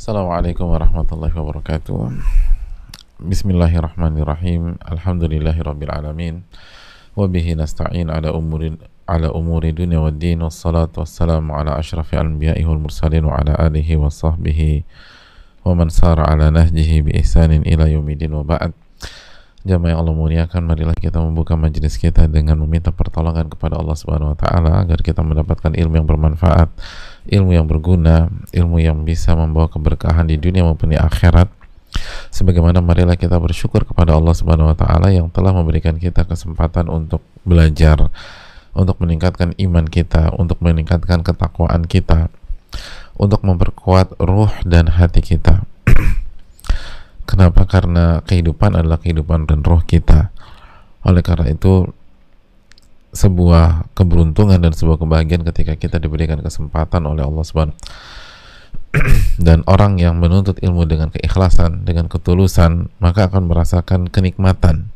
Assalamualaikum warahmatullahi wabarakatuh. Bismillahirrahmanirrahim. Alhamdulillahirabbil alamin. Wa bihi nasta'in ala umuri dunya waddin. Wassalatu wassalamu ala asyrafil anbiya'i wal mursalin wa ala alihi wa sahbihi wa man sara ala nahjihi bi ihsanin ila yaumidin wa ba'd. Jamaah yang Allah muliakan, marilah kita membuka majelis kita dengan meminta pertolongan kepada Allah Subhanahu wa taala agar kita mendapatkan ilmu yang bermanfaat, ilmu yang berguna, ilmu yang bisa membawa keberkahan di dunia maupun di akhirat. Sebagaimana marilah kita bersyukur kepada Allah Subhanahu wa taala yang telah memberikan kita kesempatan untuk belajar, untuk meningkatkan iman kita, untuk meningkatkan ketakwaan kita, untuk memperkuat ruh dan hati kita. Kenapa? Karena kehidupan adalah kehidupan dan roh kita. Oleh karena itu, sebuah keberuntungan dan sebuah kebahagiaan ketika kita diberikan kesempatan oleh Allah Subhanahu dan orang yang menuntut ilmu dengan keikhlasan, dengan ketulusan, maka akan merasakan kenikmatan.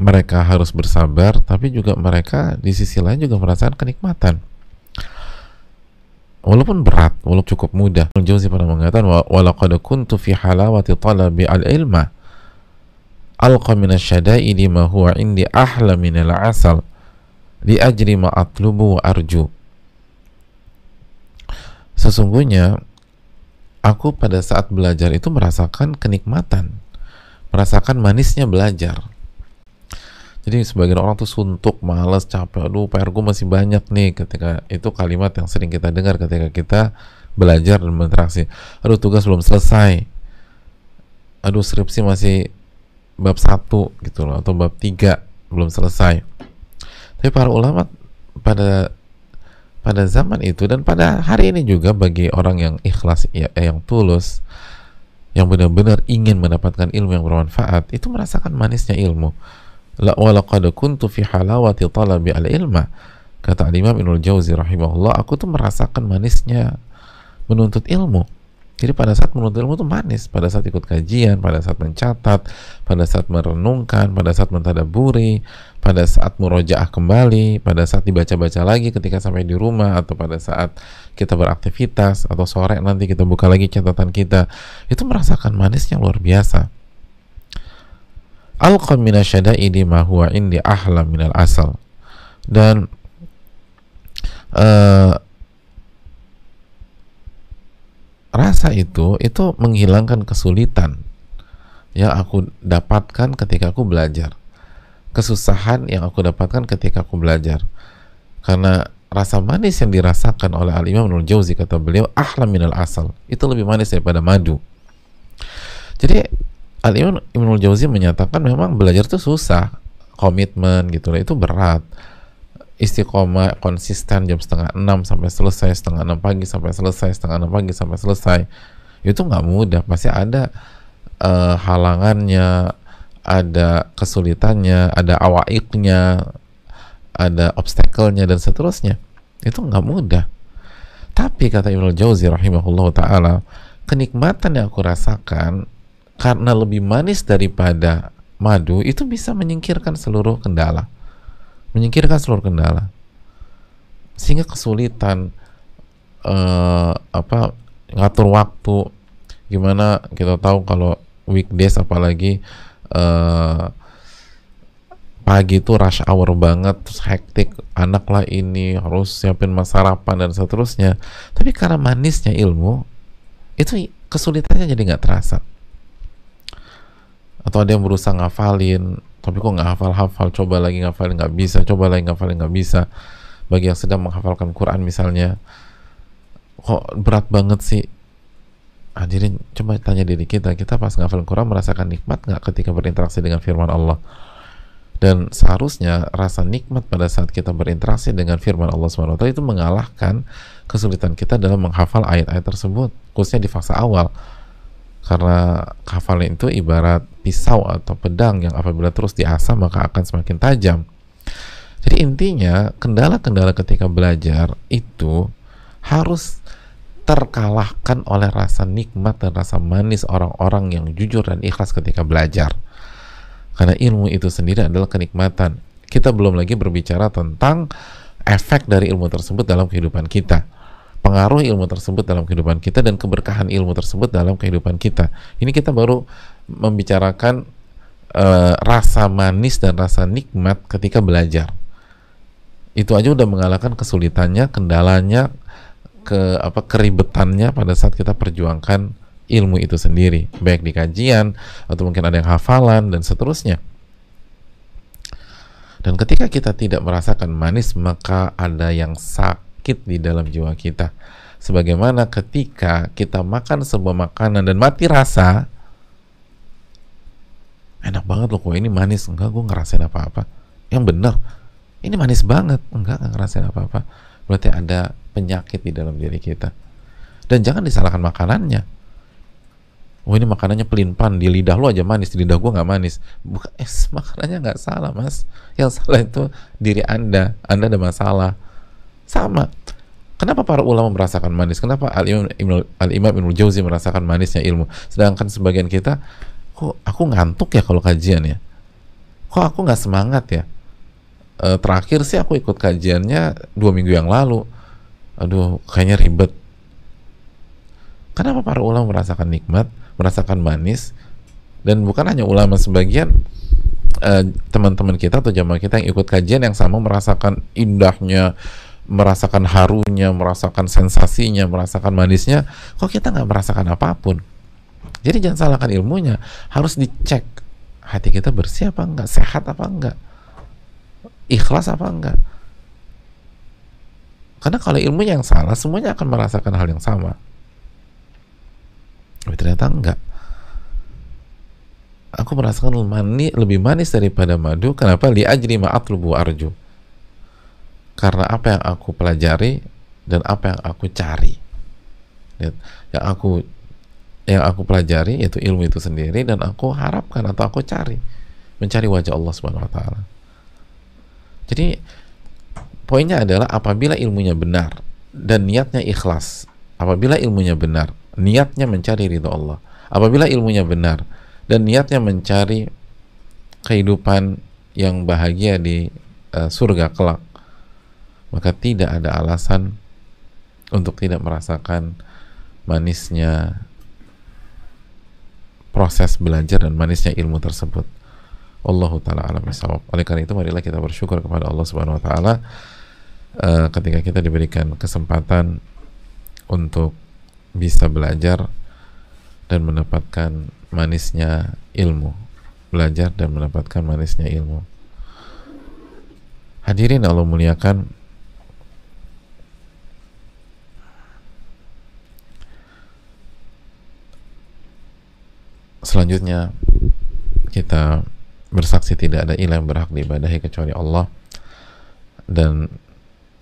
Mereka harus bersabar, tapi juga mereka di sisi lain juga merasakan kenikmatan. Walaupun berat, walaupun cukup mudah. Al-Jauzi pernah mengatakan, walaqad kuntu fi halawati talabi al-ilma alqa minasyada'idi ma huwa indi ahla minal asal li ajri ma atlubu wa arju. Sesungguhnya aku pada saat belajar itu merasakan kenikmatan, merasakan manisnya belajar. Jadi sebagian orang tuh suntuk, malas, capek, aduh PR gue masih banyak nih. Ketika itu kalimat yang sering kita dengar ketika kita belajar dan berinteraksi. Aduh tugas belum selesai, aduh skripsi masih bab 1 gitu loh, atau bab 3 belum selesai. Tapi para ulama pada zaman itu dan pada hari ini juga, bagi orang yang ikhlas, yang tulus, yang benar-benar ingin mendapatkan ilmu yang bermanfaat, itu merasakan manisnya ilmu. Walaqad kuntu fi halawati talabi al-ilma, kata Imam Ibnul Jauzi rahimahullah, aku tuh merasakan manisnya menuntut ilmu. Jadi pada saat menuntut ilmu tuh manis, pada saat ikut kajian, pada saat mencatat, pada saat merenungkan, pada saat mentadaburi, pada saat murojaah kembali, pada saat dibaca-baca lagi ketika sampai di rumah, atau pada saat kita beraktivitas, atau sore nanti kita buka lagi catatan kita, itu merasakan manisnya luar biasa. Alqa minasyada'idi ma huwa indi ahla minal asal. Dan rasa itu menghilangkan kesulitan yang aku dapatkan ketika aku belajar, kesusahan yang aku dapatkan ketika aku belajar. Karena rasa manis yang dirasakan oleh Al-Imam Ibnul Jauzi, kata beliau, ahla minal asal, itu lebih manis daripada madu. Jadi Al-Imam Ibnul Jauzi menyatakan memang belajar itu susah, komitmen gitu loh, itu berat. Istiqomah, konsisten jam 5:30 sampai selesai, 5:30 pagi sampai selesai, 5:30 pagi sampai selesai, itu nggak mudah. Pasti ada halangannya, ada kesulitannya, ada awaiknya, ada obstacle-nya, dan seterusnya. Itu nggak mudah. Tapi kata Ibnul Jauzi rahimahullah ta'ala, kenikmatan yang aku rasakan karena lebih manis daripada madu, itu bisa menyingkirkan seluruh kendala, sehingga kesulitan ngatur waktu. Gimana kita tahu kalau weekdays, apalagi pagi itu rush hour banget, terus hektik, anak lah ini harus siapin sarapan dan seterusnya. Tapi karena manisnya ilmu, itu kesulitannya jadi nggak terasa. Atau ada yang berusaha ngafalin, tapi kok nggak hafal-hafal, coba lagi ngafalin nggak bisa, coba lagi ngafalin nggak bisa. Bagi yang sedang menghafalkan Quran misalnya, kok berat banget sih. Hadirin, coba tanya diri kita pas ngafalin Quran merasakan nikmat nggak ketika berinteraksi dengan firman Allah? Dan seharusnya rasa nikmat pada saat kita berinteraksi dengan firman Allah SWT itu mengalahkan kesulitan kita dalam menghafal ayat-ayat tersebut, khususnya di fase awal. Karena hafalan itu ibarat pisau atau pedang yang apabila terus diasah maka akan semakin tajam. Jadi intinya, kendala-kendala ketika belajar itu harus terkalahkan oleh rasa nikmat dan rasa manis orang-orang yang jujur dan ikhlas ketika belajar. Karena ilmu itu sendiri adalah kenikmatan. Kita belum lagi berbicara tentang efek dari ilmu tersebut dalam kehidupan kita. pengaruh ilmu tersebut dalam kehidupan kita dan keberkahan ilmu tersebut dalam kehidupan kita. Ini kita baru membicarakan rasa manis dan rasa nikmat ketika belajar. Itu aja udah mengalahkan kesulitannya, kendalanya, keribetannya pada saat kita perjuangkan ilmu itu sendiri, baik di kajian atau mungkin ada yang hafalan dan seterusnya. Dan ketika kita tidak merasakan manis, maka ada yang sakit di dalam jiwa kita. Sebagaimana ketika kita makan sebuah makanan dan mati rasa, enak banget loh kue ini manis, enggak, gue ngerasain apa-apa. Yang benar, ini manis banget, enggak ngerasain apa-apa. Berarti ada penyakit di dalam diri kita. Dan jangan disalahkan makanannya. Oh ini makanannya pelin-pan, di lidah lo aja manis, di lidah gue nggak manis. Bukan, makanannya nggak salah mas. Yang salah itu diri Anda ada masalah. Sama. Kenapa para ulama merasakan manis? Kenapa Al-Imam Ibnul Jauzi merasakan manisnya ilmu? Sedangkan sebagian kita, kok aku ngantuk ya kalau kajian ya? Kok aku nggak semangat ya? Terakhir sih aku ikut kajiannya 2 minggu yang lalu. Aduh, kayaknya ribet. Kenapa para ulama merasakan nikmat, merasakan manis, dan bukan hanya ulama, sebagian teman-teman kita atau jamaah kita yang ikut kajian yang sama merasakan indahnya, merasakan harunya, merasakan sensasinya, merasakan manisnya. Kok kita nggak merasakan apapun? Jadi jangan salahkan ilmunya, harus dicek hati kita bersih apa enggak, sehat apa enggak, ikhlas apa enggak. Karena kalau ilmunya yang salah, semuanya akan merasakan hal yang sama. Tapi ternyata enggak. Aku merasakan lebih manis daripada madu. Kenapa? Li ajri ma'atlubu arju. Karena apa yang aku pelajari dan apa yang aku cari. Lihat, yang aku pelajari yaitu ilmu itu sendiri, dan aku harapkan atau aku cari, mencari wajah Allah Subhanahu wa taala. Jadi poinnya adalah apabila ilmunya benar dan niatnya ikhlas, apabila ilmunya benar, niatnya mencari ridho Allah, apabila ilmunya benar dan niatnya mencari kehidupan yang bahagia di surga kelak, maka tidak ada alasan untuk tidak merasakan manisnya proses belajar dan manisnya ilmu tersebut. Allahu ta'ala alam bisawab. Oleh karena itu marilah kita bersyukur kepada Allah Subhanahu wa taala ketika kita diberikan kesempatan untuk bisa belajar dan mendapatkan manisnya ilmu, belajar dan mendapatkan manisnya ilmu. Hadirin Allah muliakan, selanjutnya kita bersaksi tidak ada ilah yang berhak diibadahi kecuali Allah, dan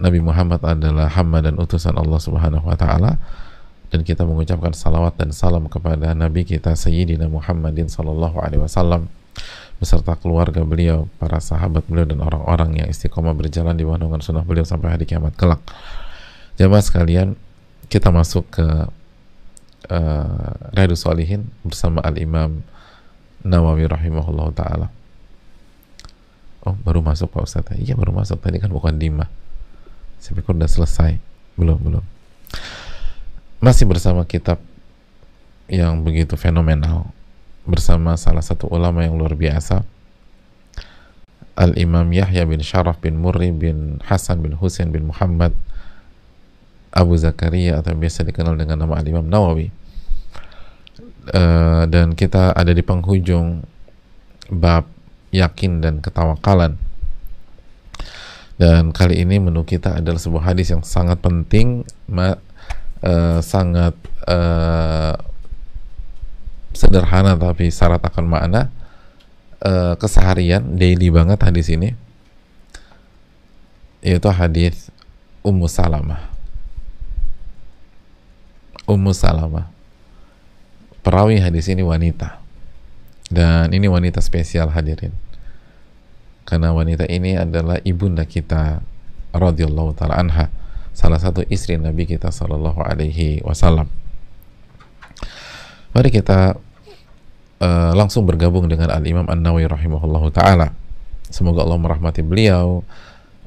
Nabi Muhammad adalah hamba dan utusan Allah Subhanahu wa taala, dan kita mengucapkan salawat dan salam kepada Nabi kita Sayyidina Muhammadin sallallahu alaihi wasallam beserta keluarga beliau, para sahabat beliau, dan orang-orang yang istiqomah berjalan di bawah naungan sunnah beliau sampai hari kiamat kelak. Jamaah sekalian, kita masuk ke Riyadhus Shalihin bersama Al-Imam Nawawi rahimahullah ta'ala. Oh, baru masuk Pak Ustadz? Iya, baru masuk. Tadi kan bukan Dima. Saya pikir udah selesai. Belum. Masih bersama kitab yang begitu fenomenal, bersama salah satu ulama yang luar biasa, Al-Imam Yahya bin Sharaf bin Murri bin Hasan bin Husain bin Muhammad Abu Zakaria, atau biasa dikenal dengan nama Al-Imam Nawawi. Dan kita ada di penghujung bab yakin dan ketawakalan, dan kali ini menu kita adalah sebuah hadis yang sangat penting, sangat sederhana tapi syarat akan makna, keseharian, daily banget hadis ini, yaitu hadis Ummu Salamah. Perawi hadis ini wanita, dan ini wanita spesial hadirin, karena wanita ini adalah ibunda kita radhiyallahu ta'ala anha, salah satu istri Nabi kita sallallahu alaihi wasallam. Mari kita langsung bergabung dengan Al-Imam An-Nawawi rahimahullahu ta'ala. Semoga Allah merahmati beliau,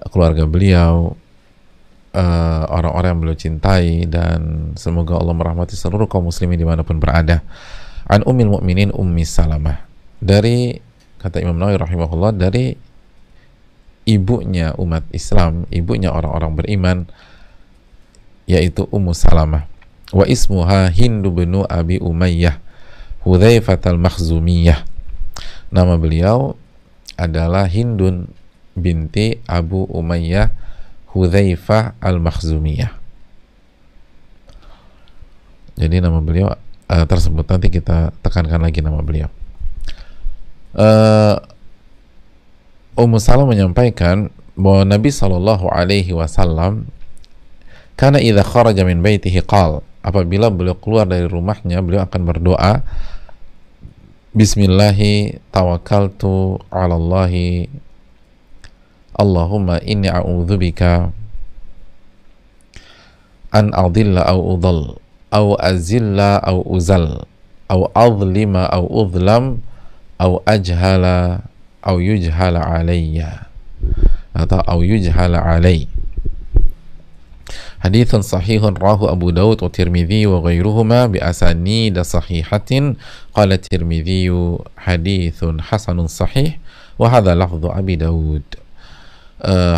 keluarga beliau, orang-orang yang beliau cintai, dan semoga Allah merahmati seluruh kaum muslimin dimanapun berada. An Ummul Mukminin Ummi Salamah, dari, kata Imam Nawawi rahimahullah, dari ibunya umat Islam, ibunya orang-orang beriman, yaitu Ummu Salamah. Wa ismuha Hindu binu Abi Umayyah Hudzaifah al-Makhzumiyah. Nama beliau adalah Hindun binti Abu Umayyah Hudzaifah al-Makhzumiyah. Jadi nama beliau tersebut, nanti kita tekankan lagi nama beliau. Ummu Salamah menyampaikan bahwa Nabi Shallallahu Alaihi Wasallam, karena idza kharaja min baitihi qal, apabila beliau keluar dari rumahnya, beliau akan berdoa, Bismillahi tawakkaltu ala Allahi, Allahumma inni a'udzubika an adilla au udall, au azilla au uzal, au adlima au udlam, au ajhala au yujhala alayya, atau au yujhala alay. Haditsun sahihun rahu Abu Dawud wa Tirmidzi wa ghairuhuma bi asanid sahihatin. Qala Tirmidzi haditsun hasanun sahih wa hadha lafdhu Abi Dawud.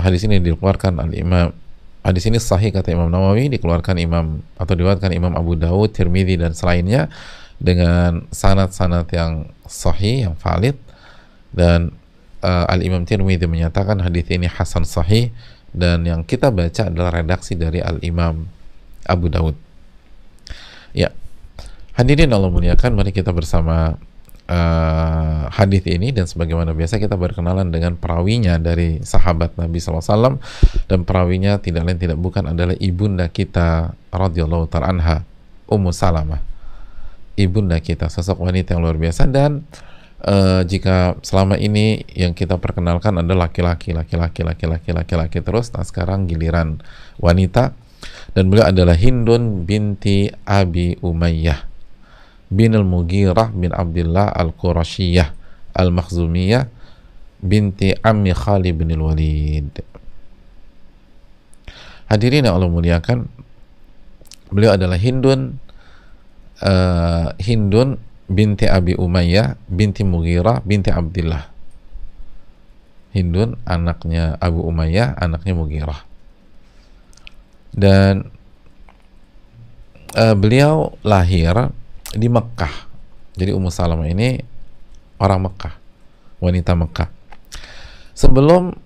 Hadis ini dikeluarkan al-Imam, hadis ini sahih kata Imam Nawawi, dikeluarkan Imam atau diriwayatkan Imam Abu Dawud, Tirmidzi dan selainnya dengan sanad-sanad yang sahih, yang valid, dan al-Imam Tirmidzi menyatakan hadis ini hasan sahih, dan yang kita baca adalah redaksi dari al-Imam Abu Dawud. Ya, hadirin Allah muliakan, mari kita bersama hadis ini, dan sebagaimana biasa kita berkenalan dengan perawinya dari sahabat Nabi SAW, dan perawinya tidak lain tidak bukan adalah ibunda kita radhiyallahu ta'ala anha, Ummu Salamah, ibunda kita, sosok wanita yang luar biasa. Dan jika selama ini yang kita perkenalkan adalah laki-laki terus, nah sekarang giliran wanita, dan beliau adalah Hindun binti Abi Umayyah bin al-Mughirah bin Abdullah al-Qurasyiyah al-Makhzumiyah binti Ammi Khalid bin al-Walid. Hadirin yang Allah muliakan, beliau adalah Hindun binti Abi Umayyah binti Mughirah binti Abdullah. Hindun anaknya Abu Umayyah, anaknya Mughirah. Dan beliau lahir di Mekah. Jadi Ummu Salamah ini orang Mekah, wanita Mekah. Sebelum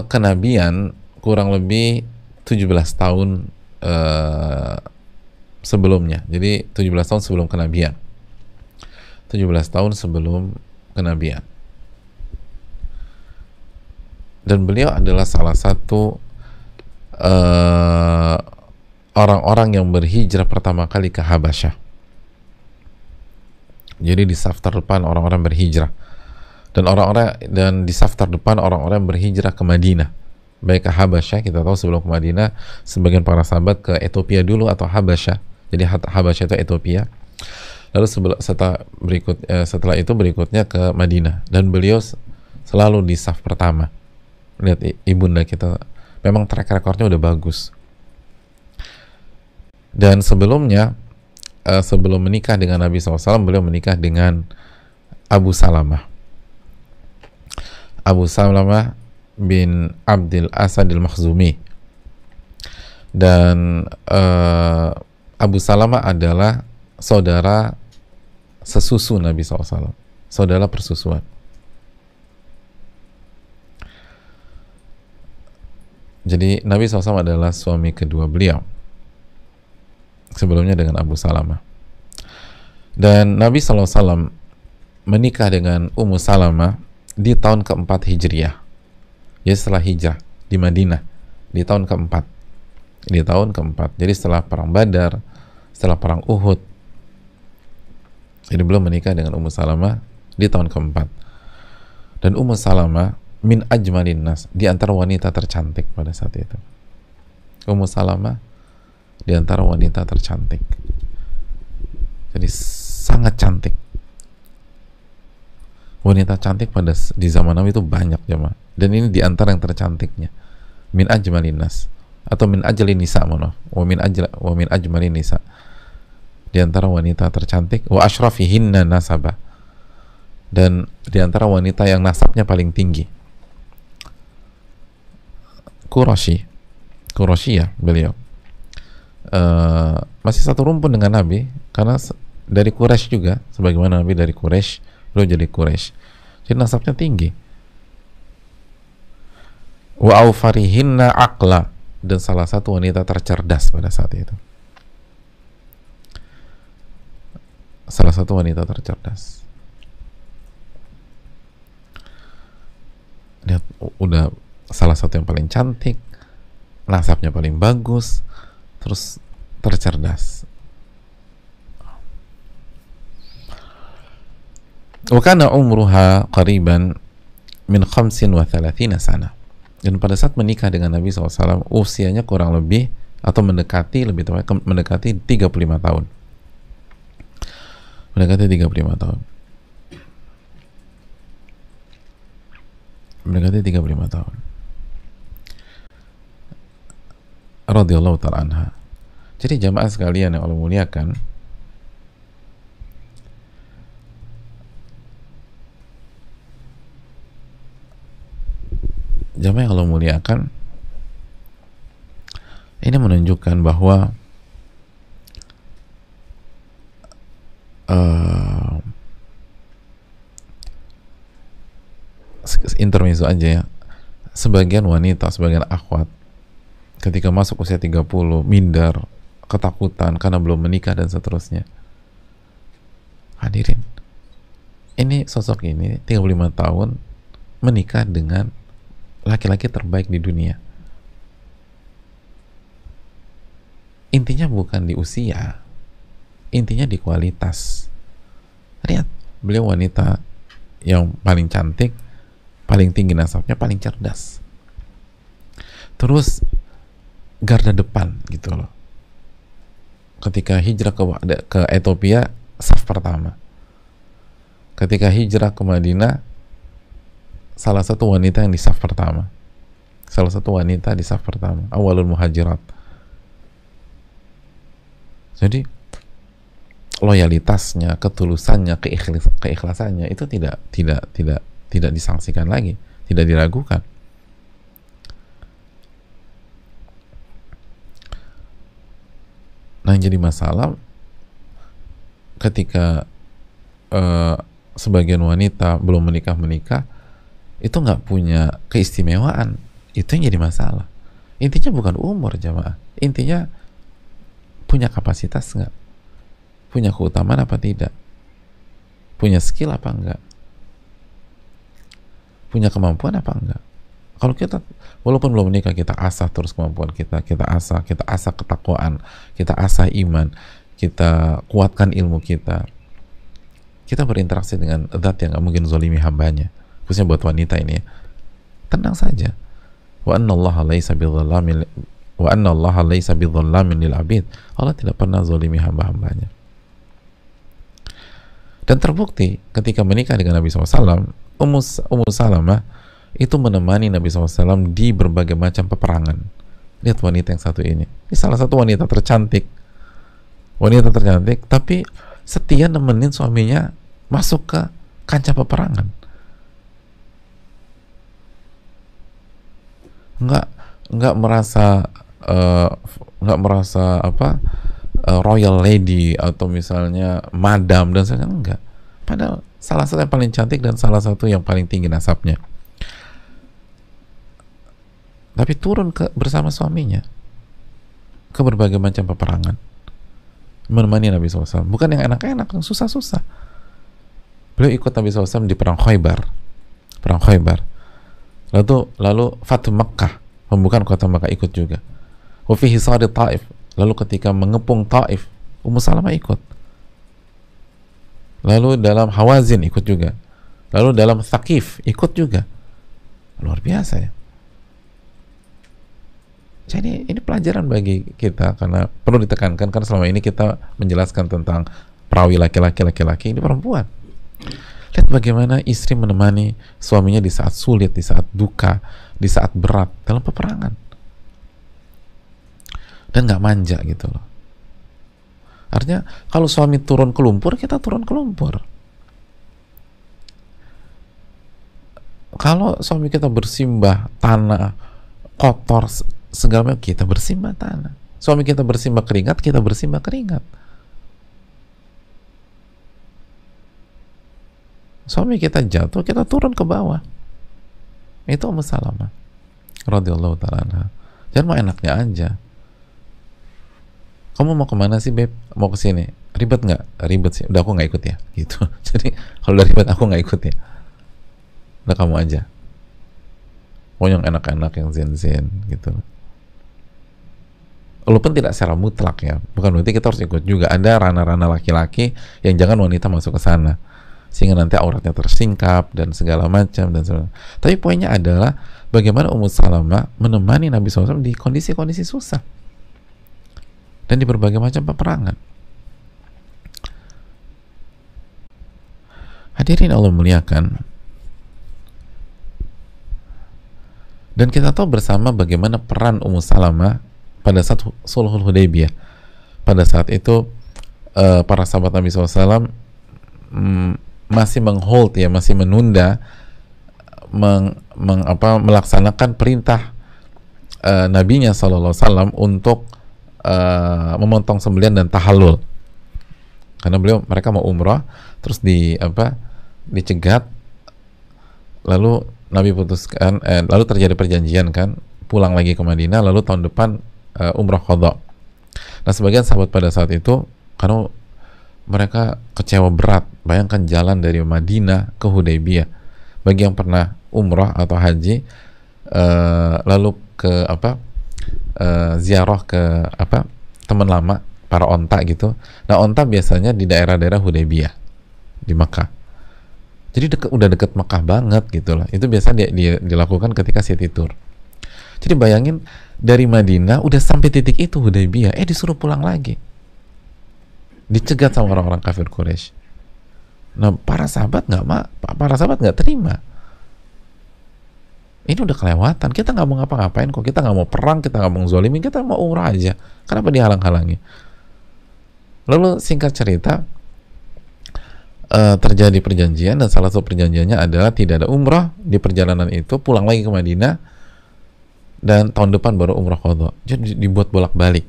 kenabian, kurang lebih 17 tahun sebelumnya. Jadi 17 tahun sebelum kenabian. 17 tahun sebelum kenabian. Dan beliau adalah salah satu orang-orang yang berhijrah pertama kali ke Habasyah. Jadi di saf terdepan orang-orang berhijrah, dan di saf terdepan orang-orang yang berhijrah ke Madinah, baik ke Habasyah. Kita tahu sebelum ke Madinah, sebagian para sahabat ke Ethiopia dulu atau Habasyah. Jadi Habasyah itu Ethiopia. Lalu setelah itu berikutnya ke Madinah, dan beliau selalu di saf pertama. Lihat ibunda kita, memang track recordnya udah bagus. Dan sebelumnya, sebelum menikah dengan Nabi SAW, beliau menikah dengan Abu Salamah bin Abdul Asad al-Makhzumi. Dan Abu Salamah adalah saudara sesusu Nabi SAW, saudara persusuan. Jadi Nabi SAW adalah suami kedua beliau, sebelumnya dengan Abu Salamah. Dan Nabi SAW menikah dengan Ummu Salamah di tahun keempat Hijriah, jadi setelah hijrah di Madinah, di tahun keempat. Jadi setelah perang Badar, setelah perang Uhud. Jadi belum menikah dengan Ummu Salamah di tahun keempat. Dan Ummu Salamah min ajmalin nas, di antara wanita tercantik pada saat itu. Ummu Salamah di antara wanita tercantik. Jadi sangat cantik. Wanita cantik di zaman Nabi itu banyak, jemaah. Dan ini di antara yang tercantiknya. Min ajmalin nas. atau min ajli nisa, wa min ajmali nisa, di antara wanita tercantik, wa ashrafihinna nasaba, dan di antara wanita yang nasabnya paling tinggi. Quraisy ya beliau. Masih satu rumpun dengan Nabi karena dari Quraisy juga, sebagaimana Nabi dari Quraisy, beliau jadi Quraisy. Jadi nasabnya tinggi. Wa aufarihinna aqla, dan salah satu wanita tercerdas pada saat itu. Salah satu wanita tercerdas. Lihat, udah salah satu yang paling cantik, nasabnya paling bagus, terus tercerdas. Wa kana umruha qariban min 35 sana. Dan pada saat menikah dengan Nabi SAW, usianya kurang lebih atau mendekati 35 tahun. Mendekati 35 tahun. Mendekati 35 tahun. Radhiyallahu ta'ala anha. Jadi jamaah sekalian yang Allah muliakan, jamaah yang Allah muliakan, ini menunjukkan bahwa intermezzo aja ya, sebagian wanita, sebagian akhwat ketika masuk usia 30 minder, ketakutan karena belum menikah dan seterusnya. Hadirin, ini sosok ini 35 tahun menikah dengan laki-laki terbaik di dunia. Intinya bukan di usia, intinya di kualitas. Lihat, beliau wanita yang paling cantik, paling tinggi nasabnya, paling cerdas, terus garda depan gitu loh. Ketika hijrah ke Ethiopia, saf pertama. Ketika hijrah ke Madinah, salah satu wanita yang di saf pertama. Salah satu wanita di saf pertama, awalul muhajirat. Jadi loyalitasnya, ketulusannya, keikhlasannya itu tidak disangsikan lagi, tidak diragukan. Nah, yang jadi masalah ketika sebagian wanita belum menikah itu nggak punya keistimewaan, itu yang jadi masalah. Intinya bukan umur jamaah, intinya punya kapasitas nggak, punya keutamaan apa tidak, punya skill apa enggak, punya kemampuan apa enggak. Kalau kita walaupun belum menikah, kita asah terus kemampuan kita asah ketakwaan, kita asah iman, kita kuatkan ilmu kita berinteraksi dengan zat yang gak mungkin zalimi hambanya, khususnya buat wanita ini ya. Tenang saja, wa anna Allah laisa bidzallamin lil abid. Allah tidak pernah zalimi hamba-hambanya. Dan terbukti ketika menikah dengan Nabi SAW, Ummu Salamah itu menemani Nabi SAW di berbagai macam peperangan. Lihat wanita yang satu ini salah satu wanita tercantik, tapi setia nemenin suaminya masuk ke kancah peperangan. Nggak merasa royal lady atau misalnya madam dan sebagainya, enggak. Padahal salah satu yang paling cantik dan salah satu yang paling tinggi nasabnya, tapi turun bersama suaminya ke berbagai macam peperangan, menemani Nabi SAW. Bukan yang enak-enak, yang susah-susah. Beliau ikut Nabi SAW di perang Khaybar. Lalu Fathu Makkah, pembukaan kota Makkah, ikut juga. Wa fi hisari Taif, lalu ketika mengepung Taif, Ummu Salamah ikut. Lalu dalam Hawazin ikut juga. Lalu dalam Thaqif ikut juga. Luar biasa ya. Jadi ini pelajaran bagi kita, karena perlu ditekankan, karena selama ini kita menjelaskan tentang perawi laki-laki, ini perempuan. Lihat bagaimana istri menemani suaminya di saat sulit, di saat duka, di saat berat dalam peperangan. dan nggak manja gitu loh. Artinya kalau suami turun ke lumpur, kita turun ke lumpur. Kalau suami kita bersimbah tanah kotor segala macam, kita bersimbah tanah. Suami kita bersimbah keringat, kita bersimbah keringat. Suami kita jatuh, kita turun ke bawah. Itu Ummu Salamah radhiyallahu ta'ala anha. Jangan mau enaknya aja. Kamu mau kemana sih, Beb? Mau ke sini. Ribet nggak? Ribet sih. Udah, aku nggak ikut ya. Gitu. Jadi kalau udah ribet, aku nggak ikut ya. Udah, kamu aja. Mau yang enak-enak, yang zen-zen gitu. Walaupun tidak secara mutlak ya. Bukan berarti kita harus ikut juga. Ada ranah-ranah laki-laki yang jangan wanita masuk ke sana, sehingga nanti auratnya tersingkap dan segala macam dan segala. Tapi poinnya adalah bagaimana Ummu Salamah menemani Nabi SAW di kondisi-kondisi susah dan di berbagai macam peperangan. Hadirin Allah muliakan, dan kita tahu bersama bagaimana peran Ummu Salamah pada saat Sulhul Hudaybiyah. Pada saat itu para sahabat Nabi SAW masih menghold ya, masih menunda melaksanakan perintah nabinya SAW untuk memotong sembelihan dan tahallul, karena mereka mau umrah terus dicegat, lalu Nabi putuskan lalu terjadi perjanjian kan, pulang lagi ke Madinah, lalu tahun depan umrah qadha. Nah, sebagian sahabat pada saat itu karena mereka kecewa berat, bayangkan jalan dari Madinah ke Hudaybiyah. Bagi yang pernah umrah atau haji, lalu ke ziarah ke teman lama, para onta gitu. Nah, onta biasanya di daerah-daerah Hudaybiyah di Makkah. Jadi udah deket Makkah banget gitu lah. Itu biasa dilakukan ketika city tour. Jadi bayangin dari Madinah udah sampai titik itu Hudaybiyah, disuruh pulang lagi, dicegat sama orang-orang kafir Quraisy. Nah, para sahabat nggak terima. Ini udah kelewatan, kita nggak mau ngapa-ngapain kok, kita nggak mau perang, kita nggak mau zolimin, kita mau umrah aja. Kenapa dihalang-halangi? Lalu singkat cerita, terjadi perjanjian, dan salah satu perjanjiannya adalah tidak ada umrah di perjalanan itu, pulang lagi ke Madinah, dan tahun depan baru umrah qadha. Jadi dibuat bolak-balik.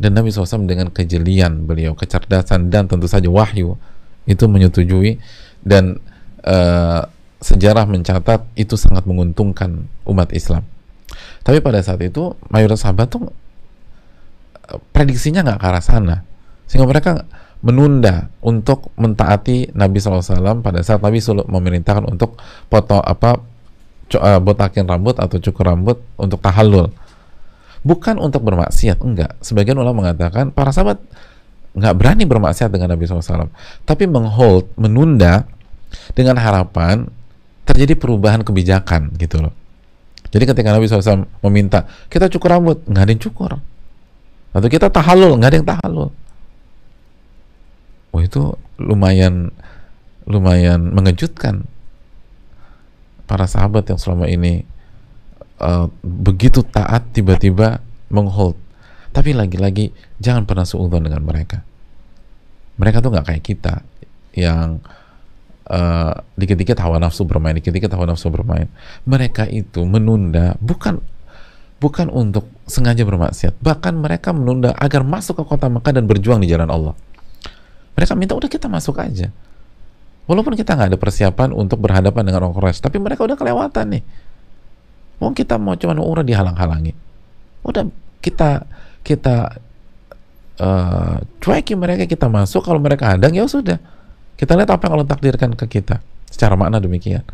Dan Nabi SAW dengan kejelian beliau, kecerdasan, dan tentu saja wahyu itu menyetujui, dan sejarah mencatat itu sangat menguntungkan umat Islam. Tapi pada saat itu mayoritas sahabat tuh prediksinya nggak ke arah sana, sehingga mereka menunda untuk mentaati Nabi SAW pada saat Nabi memerintahkan untuk botakin rambut atau cukur rambut untuk tahallul. Bukan untuk bermaksiat, enggak. Sebagian ulama mengatakan para sahabat nggak berani bermaksiat dengan Nabi SAW, tapi menunda dengan harapan terjadi perubahan kebijakan gitu loh. Jadi ketika Nabi SAW meminta kita cukur rambut, nggak ada yang cukur, atau kita tahallul, nggak ada yang tahallul. Oh, itu lumayan mengejutkan para sahabat yang selama ini begitu taat tiba-tiba menghold. Tapi lagi-lagi jangan pernah suudzon dengan mereka. Mereka tuh nggak kayak kita yang dikit-dikit hawa nafsu bermain. Mereka itu menunda bukan untuk sengaja bermaksiat, bahkan mereka menunda agar masuk ke kota Mekah dan berjuang di jalan Allah. Mereka minta udah kita masuk aja, walaupun kita nggak ada persiapan untuk berhadapan dengan orang Quraisy, tapi mereka udah kelewatan nih. Mau kita mau cuma umrah dihalang-halangi, udah kita cuekin mereka, kita masuk. Kalau mereka hadang ya sudah, kita lihat apa yang Allah takdirkan ke kita. Secara makna demikian.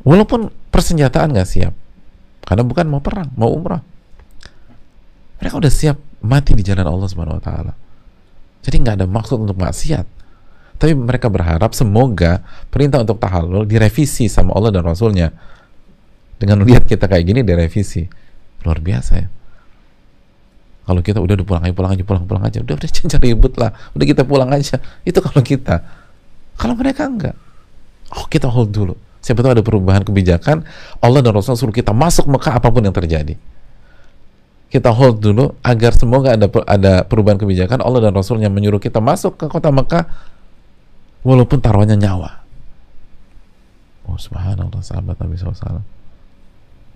Walaupun persenjataan nggak siap, karena bukan mau perang, mau umrah, mereka udah siap mati di jalan Allah Subhanahu Wa Taala. Jadi nggak ada maksud untuk maksiat, tapi mereka berharap semoga perintah untuk tahallul direvisi sama Allah dan Rasulnya. Dengan lihat kita kayak gini direvisi, luar biasa ya. Kalau kita udah pulang aja, udah jangan ribut lah, udah kita pulang aja. Itu kalau kita. Kalau mereka enggak, kita hold dulu. Siapa tahu ada perubahan kebijakan, Allah dan Rasul suruh kita masuk Mekah apapun yang terjadi. kita hold dulu agar semoga ada perubahan kebijakan. Allah dan Rasulnya menyuruh kita masuk ke kota Mekah walaupun taruhannya nyawa. Oh subhanallah, sahabat Nabi SAW.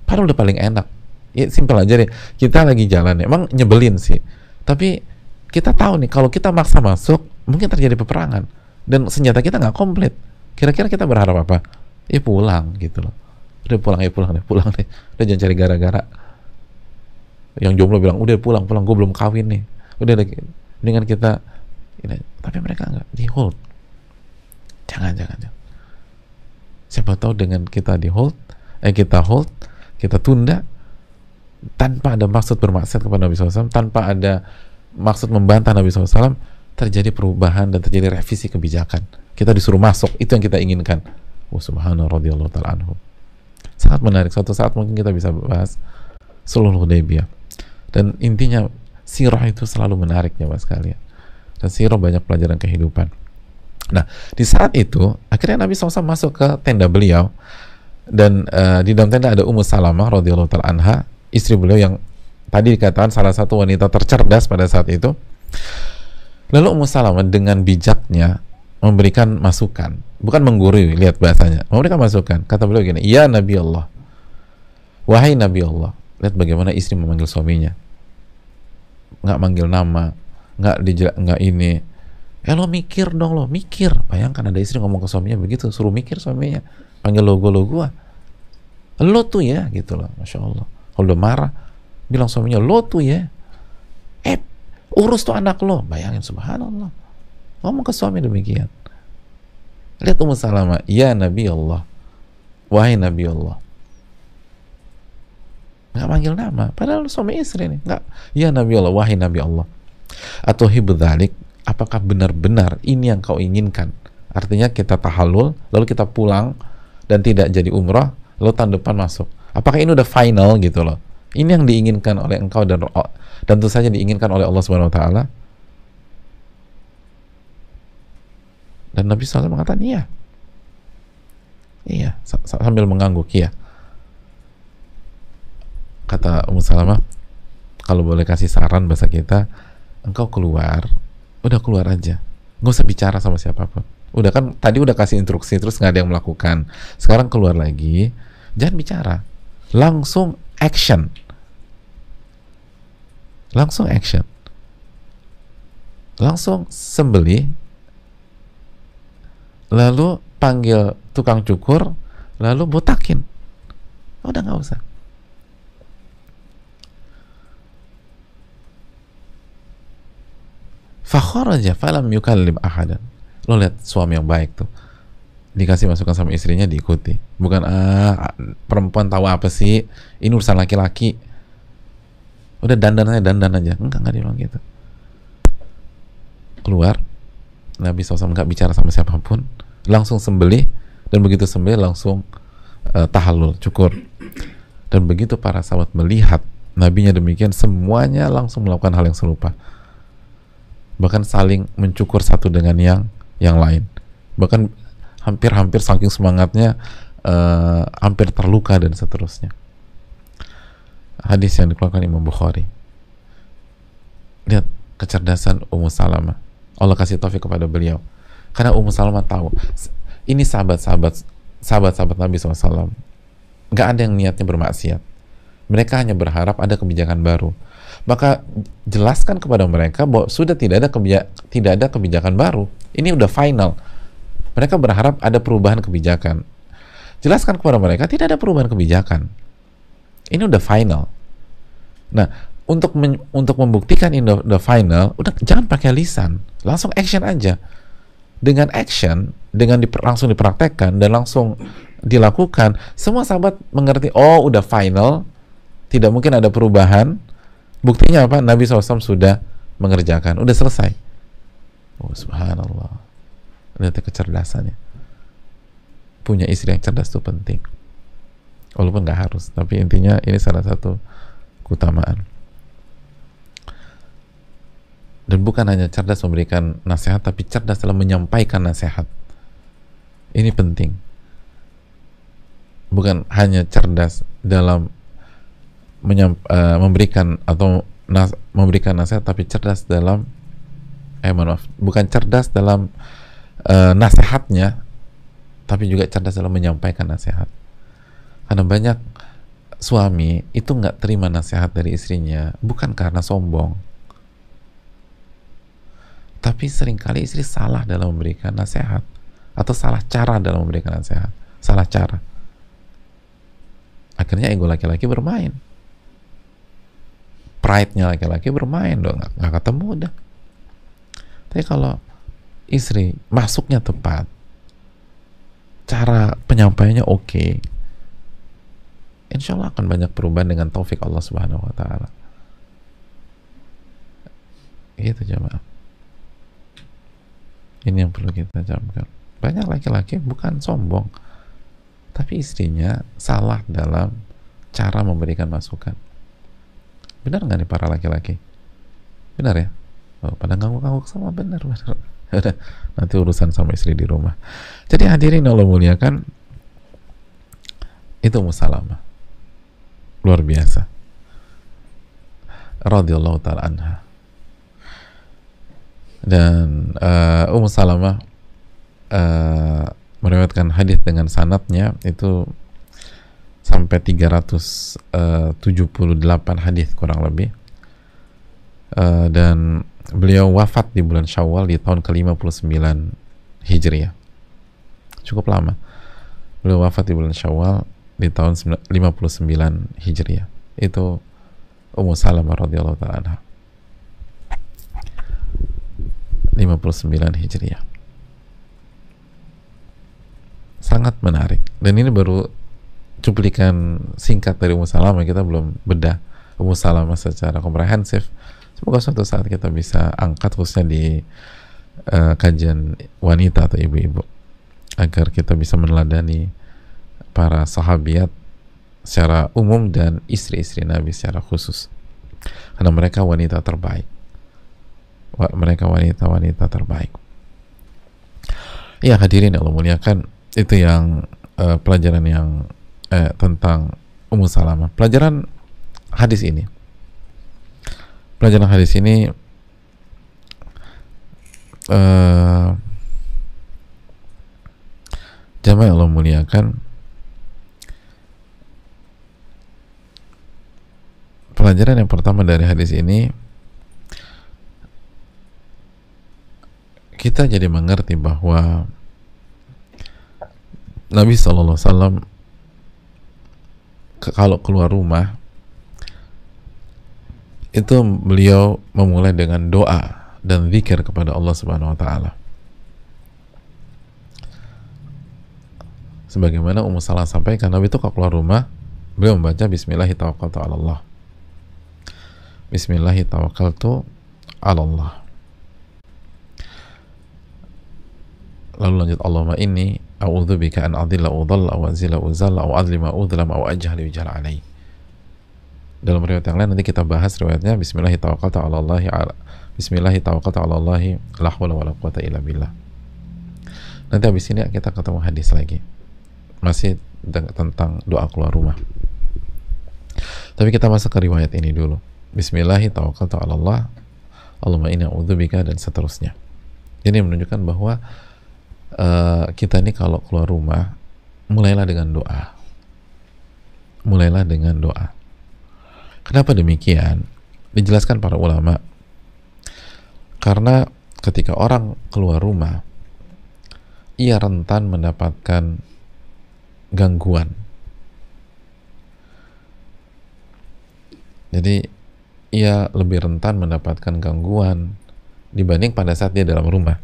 Padahal udah paling enak. Ya simpel aja deh. Kita lagi jalan, emang nyebelin sih. Tapi kita tahu nih, kalau kita maksa masuk, mungkin terjadi peperangan. Dan senjata kita nggak komplit. Kira-kira kita berharap apa? Ya pulang gitu loh. Udah pulang deh. Udah jangan cari gara-gara. Yang jomblo bilang, udah pulang, gue belum kawin nih. Udah dengan kita ini. Tapi mereka nggak, di hold. Jangan. Siapa tahu dengan kita kita hold, kita tunda tanpa ada maksud bermaksud kepada Nabi SAW, tanpa ada maksud membantah Nabi SAW, terjadi perubahan dan terjadi revisi kebijakan. Kita disuruh masuk, itu yang kita inginkan. Subhanallah radhiyallahu ta'ala anhu. Sangat menarik. Suatu saat mungkin kita bisa bahas Sulhul Hudaybiyah. Dan intinya sirah itu selalu menarik ya mas sekalian. Dan sirah banyak pelajaran kehidupan. Nah di saat itu akhirnya Nabi SAW masuk ke tenda beliau, dan di dalam tenda ada Ummu Salamah radhiyallahu ta'ala anha, istri beliau yang tadi dikatakan salah satu wanita tercerdas pada saat itu. Lalu Ummu Salamah dengan bijaknya memberikan masukan, bukan menggurui, lihat bahasanya, memberikan masukan. Kata beliau gini, ya Nabi Allah, wahai Nabi Allah. Lihat bagaimana istri memanggil suaminya, nggak manggil nama, nggak ini. Lo mikir dong, lo mikir. Bayangkan ada istri ngomong ke suaminya begitu, suruh mikir suaminya, panggil lo gua. Lo tuh ya, gitu loh, masya Allah. Kalau udah marah, bilang suaminya, lo tuh ya, urus tuh anak lo. Bayangin, subhanallah, ngomong ke suami demikian. Lihat Ummu Salamah, ya Nabi Allah, wahai Nabi Allah. Nggak manggil nama, padahal suami istri nih. Nggak, ya Nabi Allah, wahai Nabi Allah. Atau hibudzalik, apakah benar-benar ini yang kau inginkan? Artinya kita tahallul, lalu kita pulang dan tidak jadi umrah, lalu tahun depan masuk. Apakah ini udah final gitu loh? Ini yang diinginkan oleh engkau dan tentu saja diinginkan oleh Allah Subhanahu Wa Taala. Dan Nabi SAW mengatakan iya, sambil mengangguk, iya. Kata Ummu Salamah, kalau boleh kasih saran bahasa kita, engkau keluar, udah keluar aja, nggak usah bicara sama siapapun. Udah kan tadi udah kasih instruksi terus nggak ada yang melakukan. Sekarang keluar lagi, jangan bicara, langsung action, langsung sembelih, lalu panggil tukang cukur, lalu botakin. Udah nggak usah. Fakharaja falam yukallim ahadan. Lo lihat suami yang baik tuh, dikasih masukan sama istrinya diikuti. Bukan perempuan tahu apa sih, ini urusan laki-laki, udah dandan aja. Enggak dibilang gitu. Keluar, Nabi SAW nggak bicara sama siapapun, langsung sembelih, dan begitu sembelih langsung tahallul, cukur. Dan begitu para sahabat melihat nabinya demikian, semuanya langsung melakukan hal yang serupa, bahkan saling mencukur satu dengan yang lain, bahkan hampir saking semangatnya hampir terluka dan seterusnya. Hadis yang dikeluarkan Imam Bukhari. Lihat kecerdasan Ummu Salamah, Allah kasih taufik kepada beliau, karena Ummu Salamah tahu ini sahabat Nabi SAW nggak ada yang niatnya bermaksiat, mereka hanya berharap ada kebijakan baru. Maka jelaskan kepada mereka bahwa sudah tidak ada kebijakan baru, ini udah final. Mereka berharap ada perubahan kebijakan. Jelaskan kepada mereka tidak ada perubahan kebijakan, ini udah final. Nah, untuk membuktikan ini udah final, udah jangan pakai lisan, langsung action aja. Dengan action, langsung dipraktekkan dan langsung dilakukan, semua sahabat mengerti, oh udah final, tidak mungkin ada perubahan. Buktinya apa? Nabi SAW sudah mengerjakan, udah selesai. Oh subhanallah, lihat kecerdasannya. Punya istri yang cerdas itu penting, walaupun nggak harus, tapi intinya ini salah satu keutamaan. Dan bukan hanya cerdas memberikan nasihat, tapi cerdas dalam menyampaikan nasihat. Ini penting. Bukan hanya cerdas dalam memberikan atau memberikan nasihat tapi cerdas dalam maaf, bukan cerdas dalam nasihatnya, tapi juga cerdas dalam menyampaikan nasihat. Karena banyak suami itu nggak terima nasihat dari istrinya bukan karena sombong, tapi seringkali istri salah dalam memberikan nasihat atau salah cara dalam memberikan nasihat, salah cara. Akhirnya ego laki-laki bermain, pride-nya laki-laki bermain dong, nggak ketemu udah. Tapi kalau istri masuknya tepat, cara penyampaiannya oke, insya Allah akan banyak perubahan dengan taufik Allah Subhanahu Wa Taala. Gitu jemaah. Ini yang perlu kita camkan. Banyak laki-laki bukan sombong, tapi istrinya salah dalam cara memberikan masukan. Benar nggak nih para laki-laki? Benar ya? Oh, pada ngangguk-ngangguk sama benar. Nanti urusan sama istri di rumah. Jadi hadirin Allah muliakan, itu Ummu Salamah luar biasa radhiyallahu ta'ala anha. Dan Ummu Salamah meriwayatkan hadis dengan sanadnya itu sampai 378 hadis kurang lebih, dan beliau wafat di bulan Syawal di tahun ke-59 Hijriah. Cukup lama. Beliau wafat di bulan Syawal di tahun 59 Hijriah. Itu Ummu Salamah radhiyallahu ta'ala anha. 59 Hijriah. Sangat menarik. Dan ini baru cuplikan singkat dari Ummu Salamah, kita belum bedah Ummu Salamah secara komprehensif. Semoga suatu saat kita bisa angkat khususnya di kajian wanita atau ibu-ibu, agar kita bisa meneladani para sahabiat secara umum dan istri-istri Nabi secara khusus, karena mereka wanita terbaik. Mereka wanita-wanita terbaik. Ya hadirin Allah muliakan, itu yang pelajaran yang tentang Ummu Salamah. Pelajaran hadis ini jamaah Allah muliakan, pelajaran yang pertama dari hadis ini, kita jadi mengerti bahwa Nabi SAW kalau keluar rumah itu beliau memulai dengan doa dan zikir kepada Allah Subhanahu Wa Taala. Sebagaimana Ummu Salamah sampaikan, Nabi itu kalau keluar rumah beliau membaca Bismillahirrahmanirrahim. Bismillahirrahmanirrahim. Lalu lanjut, Allahumma inni a'udzubika an adilla udhalla aw azila uzalla aw adlima udhlam aw ajhal yujhal alai. Dalam riwayat yang lain nanti kita bahas riwayatnya, Bismillahirrahmanirrahim, la haula wala quwata illa billah. Nanti habis ini kita ketemu hadis lagi masih tentang doa keluar rumah, tapi kita masuk ke riwayat ini dulu. Bismillahirrahmanirrahim, Allahumma inni a'udzubika, dan seterusnya. Ini menunjukkan bahwa kita ini kalau keluar rumah mulailah dengan doa. Kenapa demikian? Dijelaskan para ulama, karena ketika orang keluar rumah ia rentan mendapatkan gangguan. Jadi ia lebih rentan mendapatkan gangguan dibanding pada saat dia dalam rumah.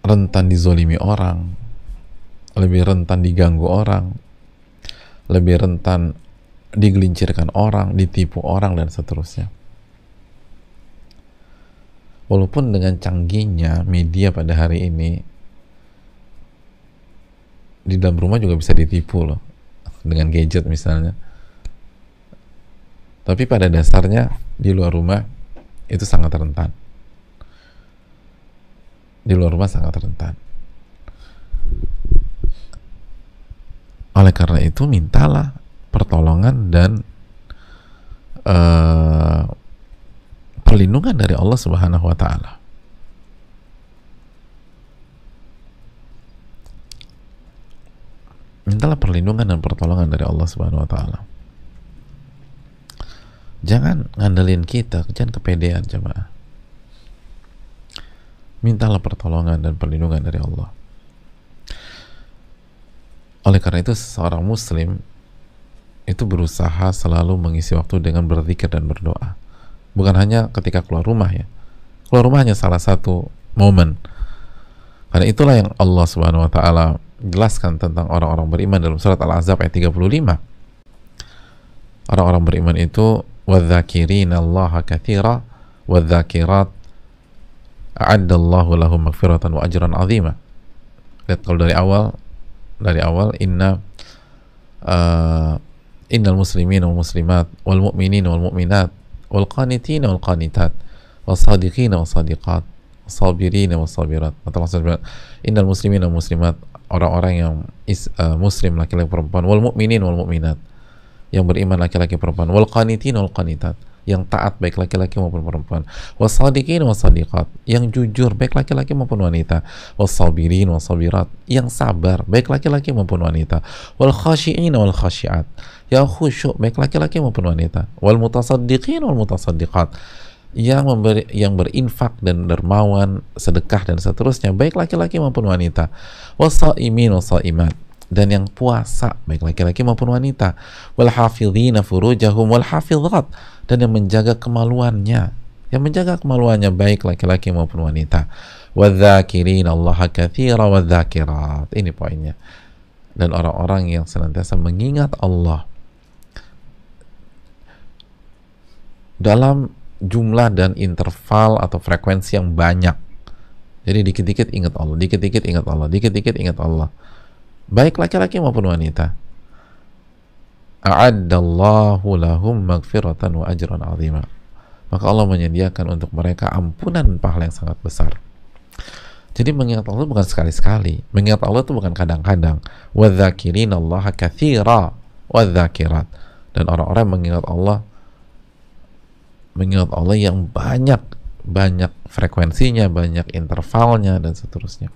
Rentan dizolimi orang, lebih rentan diganggu orang, lebih rentan digelincirkan orang, ditipu orang, dan seterusnya. Walaupun dengan canggihnya media pada hari ini, di dalam rumah juga bisa ditipu loh, dengan gadget misalnya. Tapi pada dasarnya di luar rumah itu sangat rentan. Oleh karena itu mintalah pertolongan dan perlindungan dari Allah Subhanahu wa taala. Mintalah perlindungan dan pertolongan dari Allah Subhanahu wa taala. Jangan ngandelin kita, jangan kepedean jemaah. Mintalah pertolongan dan perlindungan dari Allah. Oleh karena itu seorang muslim itu berusaha selalu mengisi waktu dengan berzikir dan berdoa. Bukan hanya ketika keluar rumah ya. Keluar rumah hanya salah satu momen. Karena itulah yang Allah Subhanahu wa taala jelaskan tentang orang-orang beriman dalam surat Al-Ahzab ayat 35. Orang-orang beriman itu wadzakirina Allaha katsira wadzakirat a'addallahu lahum maghfiratan wa ajran 'azima. Lihat kalau dari awal innal muslimina wal muslimat wal mu'minina wal mu'minat wal qanitina wal qanitat was sadiqina was sadiqat was sabirina was sabirat. Atau maksudnya innal muslimina wal muslimat, orang-orang yang muslim laki-laki perempuan, wal mu'minin wal mu'minat, yang beriman laki-laki perempuan, wal qanitin wal qanitat, yang taat baik laki-laki maupun perempuan, was sadiqin was sadiqat, yang jujur baik laki-laki maupun wanita, was sabirin was sabirat, yang sabar baik laki-laki maupun wanita, wal khashi'in wal khashi'at, yang khusyuk baik laki-laki maupun wanita, wal mutasaddiqin wal mutasaddiqat, yang berinfak dan dermawan, sedekah dan seterusnya baik laki-laki maupun wanita, wasaimin wasaimat, dan yang puasa baik laki-laki maupun wanita, wal hafizina furujahum wal hafizat, dan yang menjaga kemaluannya baik laki-laki maupun wanita, wadzakirin Allah katsira wadzakirat. Ini poinnya. Dan orang-orang yang senantiasa mengingat Allah dalam jumlah dan interval atau frekuensi yang banyak. Jadi dikit-dikit ingat Allah, dikit-dikit ingat Allah, dikit-dikit ingat Allah, baik laki-laki maupun wanita. A'addallahu lahum maghfiratan wa ajran 'azima. Maka Allah menyediakan untuk mereka ampunan dan pahala yang sangat besar. Jadi mengingat Allah bukan sekali-sekali. Mengingat Allah itu bukan kadang-kadang. Wadzakirin Allah katsira wadzakirat. Dan orang-orang mengingat Allah yang banyak frekuensinya, banyak intervalnya dan seterusnya.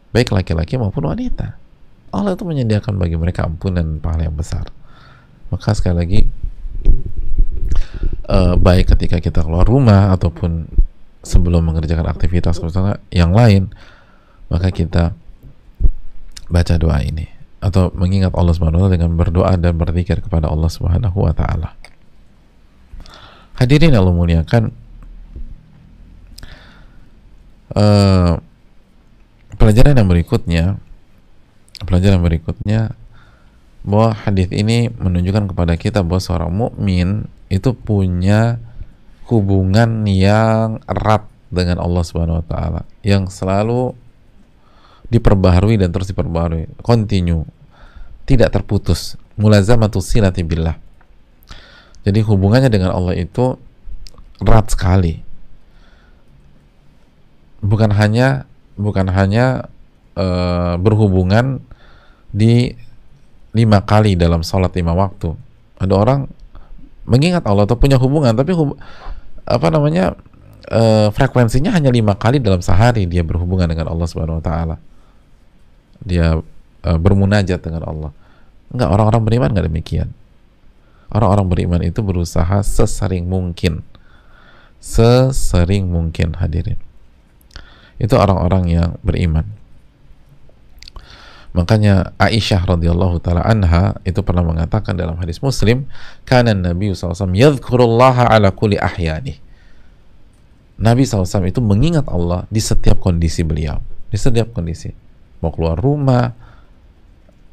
Baik laki-laki maupun wanita. Allah itu menyediakan bagi mereka ampunan dan pahala yang besar. Maka sekali lagi, baik ketika kita keluar rumah ataupun sebelum mengerjakan aktivitas yang lain, maka kita baca doa ini atau mengingat Allah Subhanahu wa taala dengan berdoa dan berzikir kepada Allah Subhanahu wa taala. Hadirin Allah muliakan, pelajaran yang berikutnya bahwa hadis ini menunjukkan kepada kita bahwa seorang mukmin itu punya hubungan yang erat dengan Allah Subhanahu wa taala, yang selalu diperbaharui dan terus diperbaharui, continue, tidak terputus, mulazamatus silati billah. Jadi hubungannya dengan Allah itu erat sekali. Bukan hanya berhubungan di 5 kali dalam sholat 5 waktu. Ada orang mengingat Allah atau punya hubungan, tapi frekuensinya hanya 5 kali dalam sehari dia berhubungan dengan Allah Subhanahu wa taala. Dia bermunajat dengan Allah. Enggak, orang-orang beriman enggak demikian. Orang-orang beriman itu berusaha sesering mungkin hadirin. Itu orang-orang yang beriman. Makanya Aisyah radhiyallahu taala anha itu pernah mengatakan dalam hadis Muslim, kana Nabi SAW yadhkurullaha ala kulli ahyani. Nabi SAW itu mengingat Allah di setiap kondisi beliau, di setiap kondisi. Mau keluar rumah,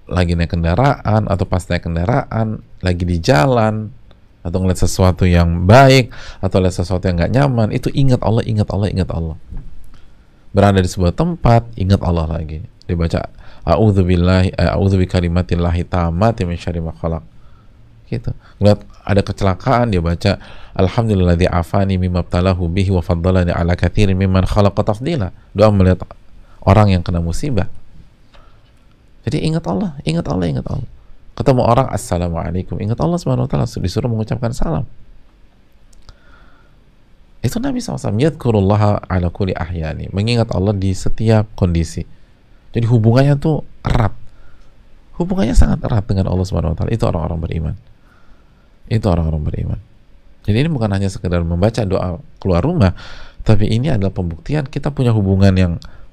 lagi naik kendaraan atau pas naik kendaraan, lagi di jalan, atau ngeliat sesuatu yang baik atau lihat sesuatu yang nggak nyaman, itu ingat Allah, ingat Allah, ingat Allah. Berada di sebuah tempat, ingat Allah lagi. Dibaca a'udzu bikalimatillahi tammati min syarri ma khalaq. Gitu. Ngeliat ada kecelakaan, dia baca alhamdulilladzi afani mimma btalahu bihi wa faddalani ala katsirin mimman khalaqa tafdila. Doa melihat orang yang kena musibah. Jadi ingat Allah, ingat Allah, ingat Allah. Ketemu orang, assalamualaikum, ingat Allah subhanahu wa ta'ala, disuruh mengucapkan salam. Itu Nabi SAW, yadhkurullaha ala kulli ahyani, mengingat Allah di setiap kondisi. Jadi hubungannya tuh erat, hubungannya sangat erat dengan Allah subhanahu wa ta'ala. Itu orang-orang beriman. Itu orang-orang beriman. Jadi ini bukan hanya sekedar membaca doa keluar rumah, tapi ini adalah pembuktian kita punya hubungan yang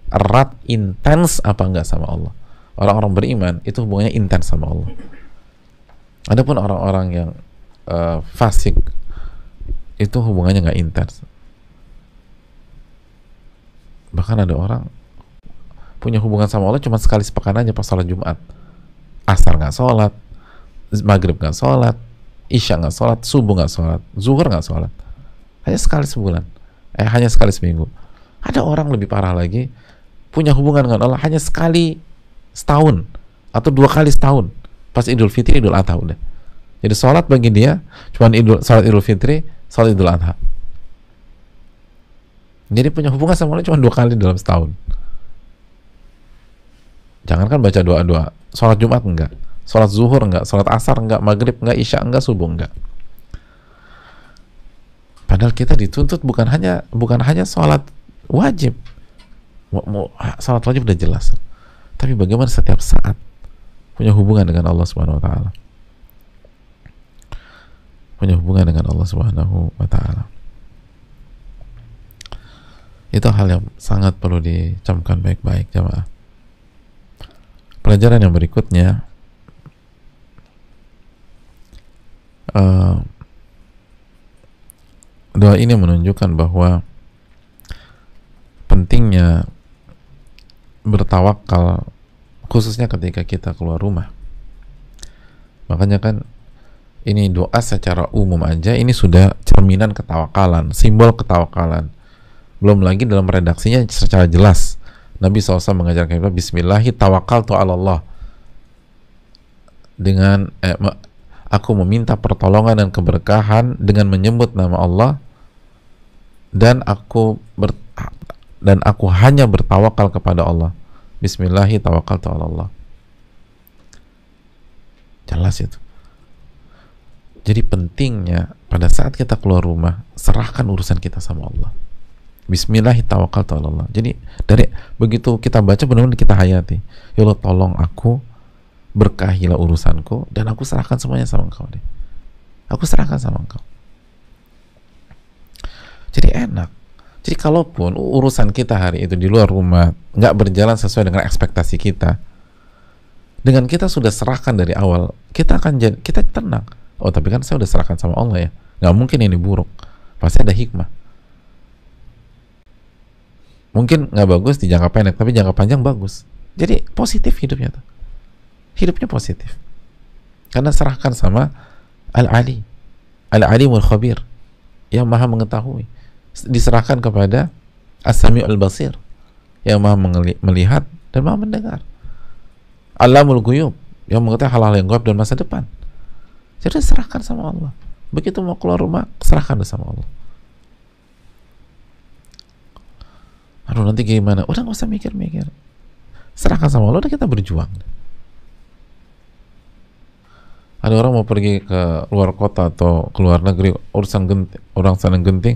erat, intens apa enggak sama Allah. Orang-orang beriman itu hubungannya intens sama Allah. Adapun orang-orang yang fasik itu hubungannya nggak intens. Bahkan ada orang punya hubungan sama Allah cuma sekali sepekan aja pas sholat Jumat. Asar nggak sholat, maghrib nggak sholat, isya nggak sholat, subuh nggak sholat, zuhur nggak sholat. Hanya sekali sebulan, hanya sekali seminggu. Ada orang lebih parah lagi, punya hubungan dengan Allah hanya sekali setahun atau 2 kali setahun, pas Idul Fitri, Idul Adha udah. Jadi sholat bagi dia cuma sholat Idul Fitri, sholat Idul Adha. Jadi punya hubungan sama Allah cuma 2 kali dalam setahun. Jangankan baca doa-doa, sholat Jumat enggak, sholat zuhur enggak, sholat asar enggak, maghrib enggak, isya enggak, subuh enggak. Padahal kita dituntut bukan hanya sholat wajib. Sholat wajib udah jelas, tapi bagaimana setiap saat punya hubungan dengan Allah Subhanahu wa ta'ala, punya hubungan dengan Allah Subhanahu wa ta'ala. Itu hal yang sangat perlu dicamkan baik-baik, jamaah. Pelajaran yang berikutnya, doa ini menunjukkan bahwa pentingnya bertawakal, khususnya ketika kita keluar rumah. Makanya kan ini doa secara umum aja ini sudah cerminan ketawakalan, simbol ketawakalan. Belum lagi dalam redaksinya secara jelas Nabi SAW mengajarkan kita Bismillahi tawakkaltu 'ala Allah, dengan aku meminta pertolongan dan keberkahan dengan menyebut nama Allah, dan aku hanya bertawakal kepada Allah. Bismillahi tawakkaltu 'ala Allah. Jelas itu. Jadi pentingnya pada saat kita keluar rumah, serahkan urusan kita sama Allah. Bismillahi tawakkaltu 'ala Allah. Jadi dari begitu kita baca benar-benar kita hayati. Ya Allah, tolong aku, berkahilah urusanku, dan aku serahkan semuanya sama Engkau deh. Aku serahkan sama Engkau. Jadi enak. Jadi kalaupun urusan kita hari itu di luar rumah nggak berjalan sesuai dengan ekspektasi kita, dengan kita sudah serahkan dari awal, kita tenang. Oh, tapi kan saya udah serahkan sama Allah ya, nggak mungkin ini buruk, pasti ada hikmah. Mungkin nggak bagus di jangka pendek, tapi jangka panjang bagus. Jadi positif hidupnya tuh. Hidupnya positif. Karena serahkan sama Al-Ali, Al-Alimul Khabir, yang maha mengetahui. Diserahkan kepada As-Sami'ul Basir, yang maha melihat dan maha mendengar. Alamul Ghuyub, yang mengetahui hal-hal yang gaib dan masa depan. Jadi serahkan sama Allah. Begitu mau keluar rumah, serahkan sama Allah. Aduh, nanti gimana? Udah gak usah mikir-mikir. Serahkan sama Allah, udah kita berjuang. Ada orang mau pergi ke luar kota atau ke luar negeri, urusan genting, orang sana genting,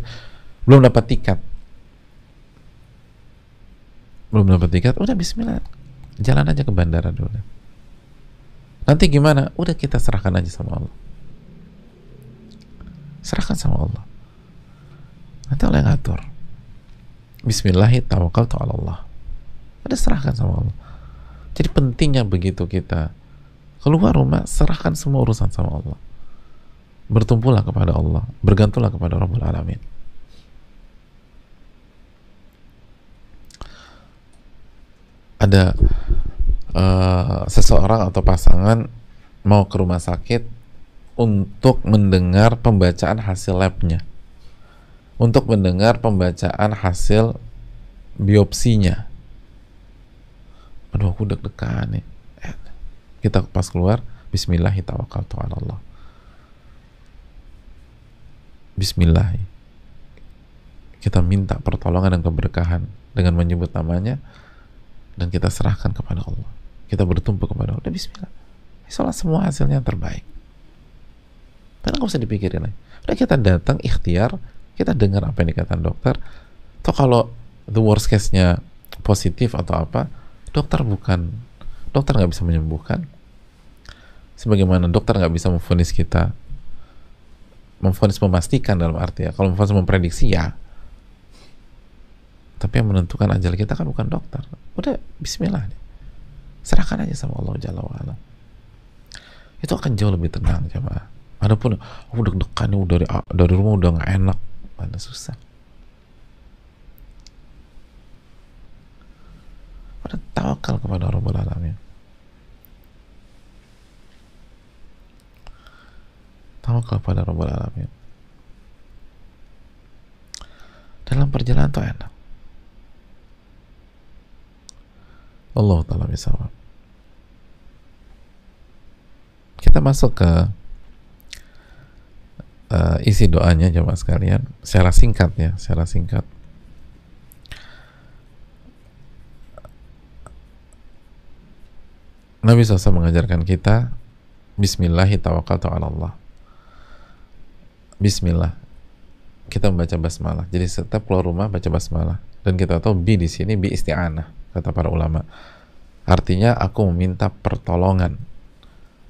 belum dapat tiket. Udah bismillah. Jalan aja ke bandara dulu. Nanti gimana? Udah kita serahkan aja sama Allah. Serahkan sama Allah. Nanti Allah yang ngatur. Bismillahi tawakkaltu 'ala Allah. Udah serahkan sama Allah. Jadi pentingnya begitu kita keluar rumah, serahkan semua urusan sama Allah. Bertumpulah kepada Allah, bergantunglah kepada Rabbul Alamin. Ada seseorang atau pasangan mau ke rumah sakit untuk mendengar pembacaan hasil labnya, untuk mendengar pembacaan hasil biopsinya. Aduh, aku deg-degan nih. Kita pas keluar, Bismillahi tawakkaltu 'ala Allah. Bismillah. Kita minta pertolongan dan keberkahan dengan menyebut namanya, dan kita serahkan kepada Allah. kita bertumpu kepada Allah, udah bismillah, sholat semua hasilnya yang terbaik. Karena nggak usah dipikirin lagi. Udah kita datang ikhtiar, kita dengar apa yang dikatakan dokter. Atau kalau the worst case-nya positif atau apa, dokter nggak bisa menyembuhkan. Sebagaimana dokter nggak bisa memvonis kita, memastikan dalam arti ya. Kalau memvonis memprediksi ya. Tapi yang menentukan ajal kita kan bukan dokter. Udah bismillah deh. Serahkan aja sama Allah Jalla wa'ala. Itu akan jauh lebih tenang jemaah. Adapun deg-degan dari rumah udah nggak enak, mana susah. Udah tawakal kepada Rabbul Alamin. Tawakal kepada Rabbul Alamin. Dalam perjalanan tuh enak. Allah Ta'ala bisawab. Kita masuk ke isi doanya jemaah sekalian secara singkat ya, secara singkat. Nabi SAW mengajarkan kita Bismillahi tawakkaltu ala Allah. Bismillah. Kita membaca basmalah. Jadi setiap keluar rumah baca basmalah. Dan kita tahu bi di sini bi isti'anah kata para ulama. Artinya aku meminta pertolongan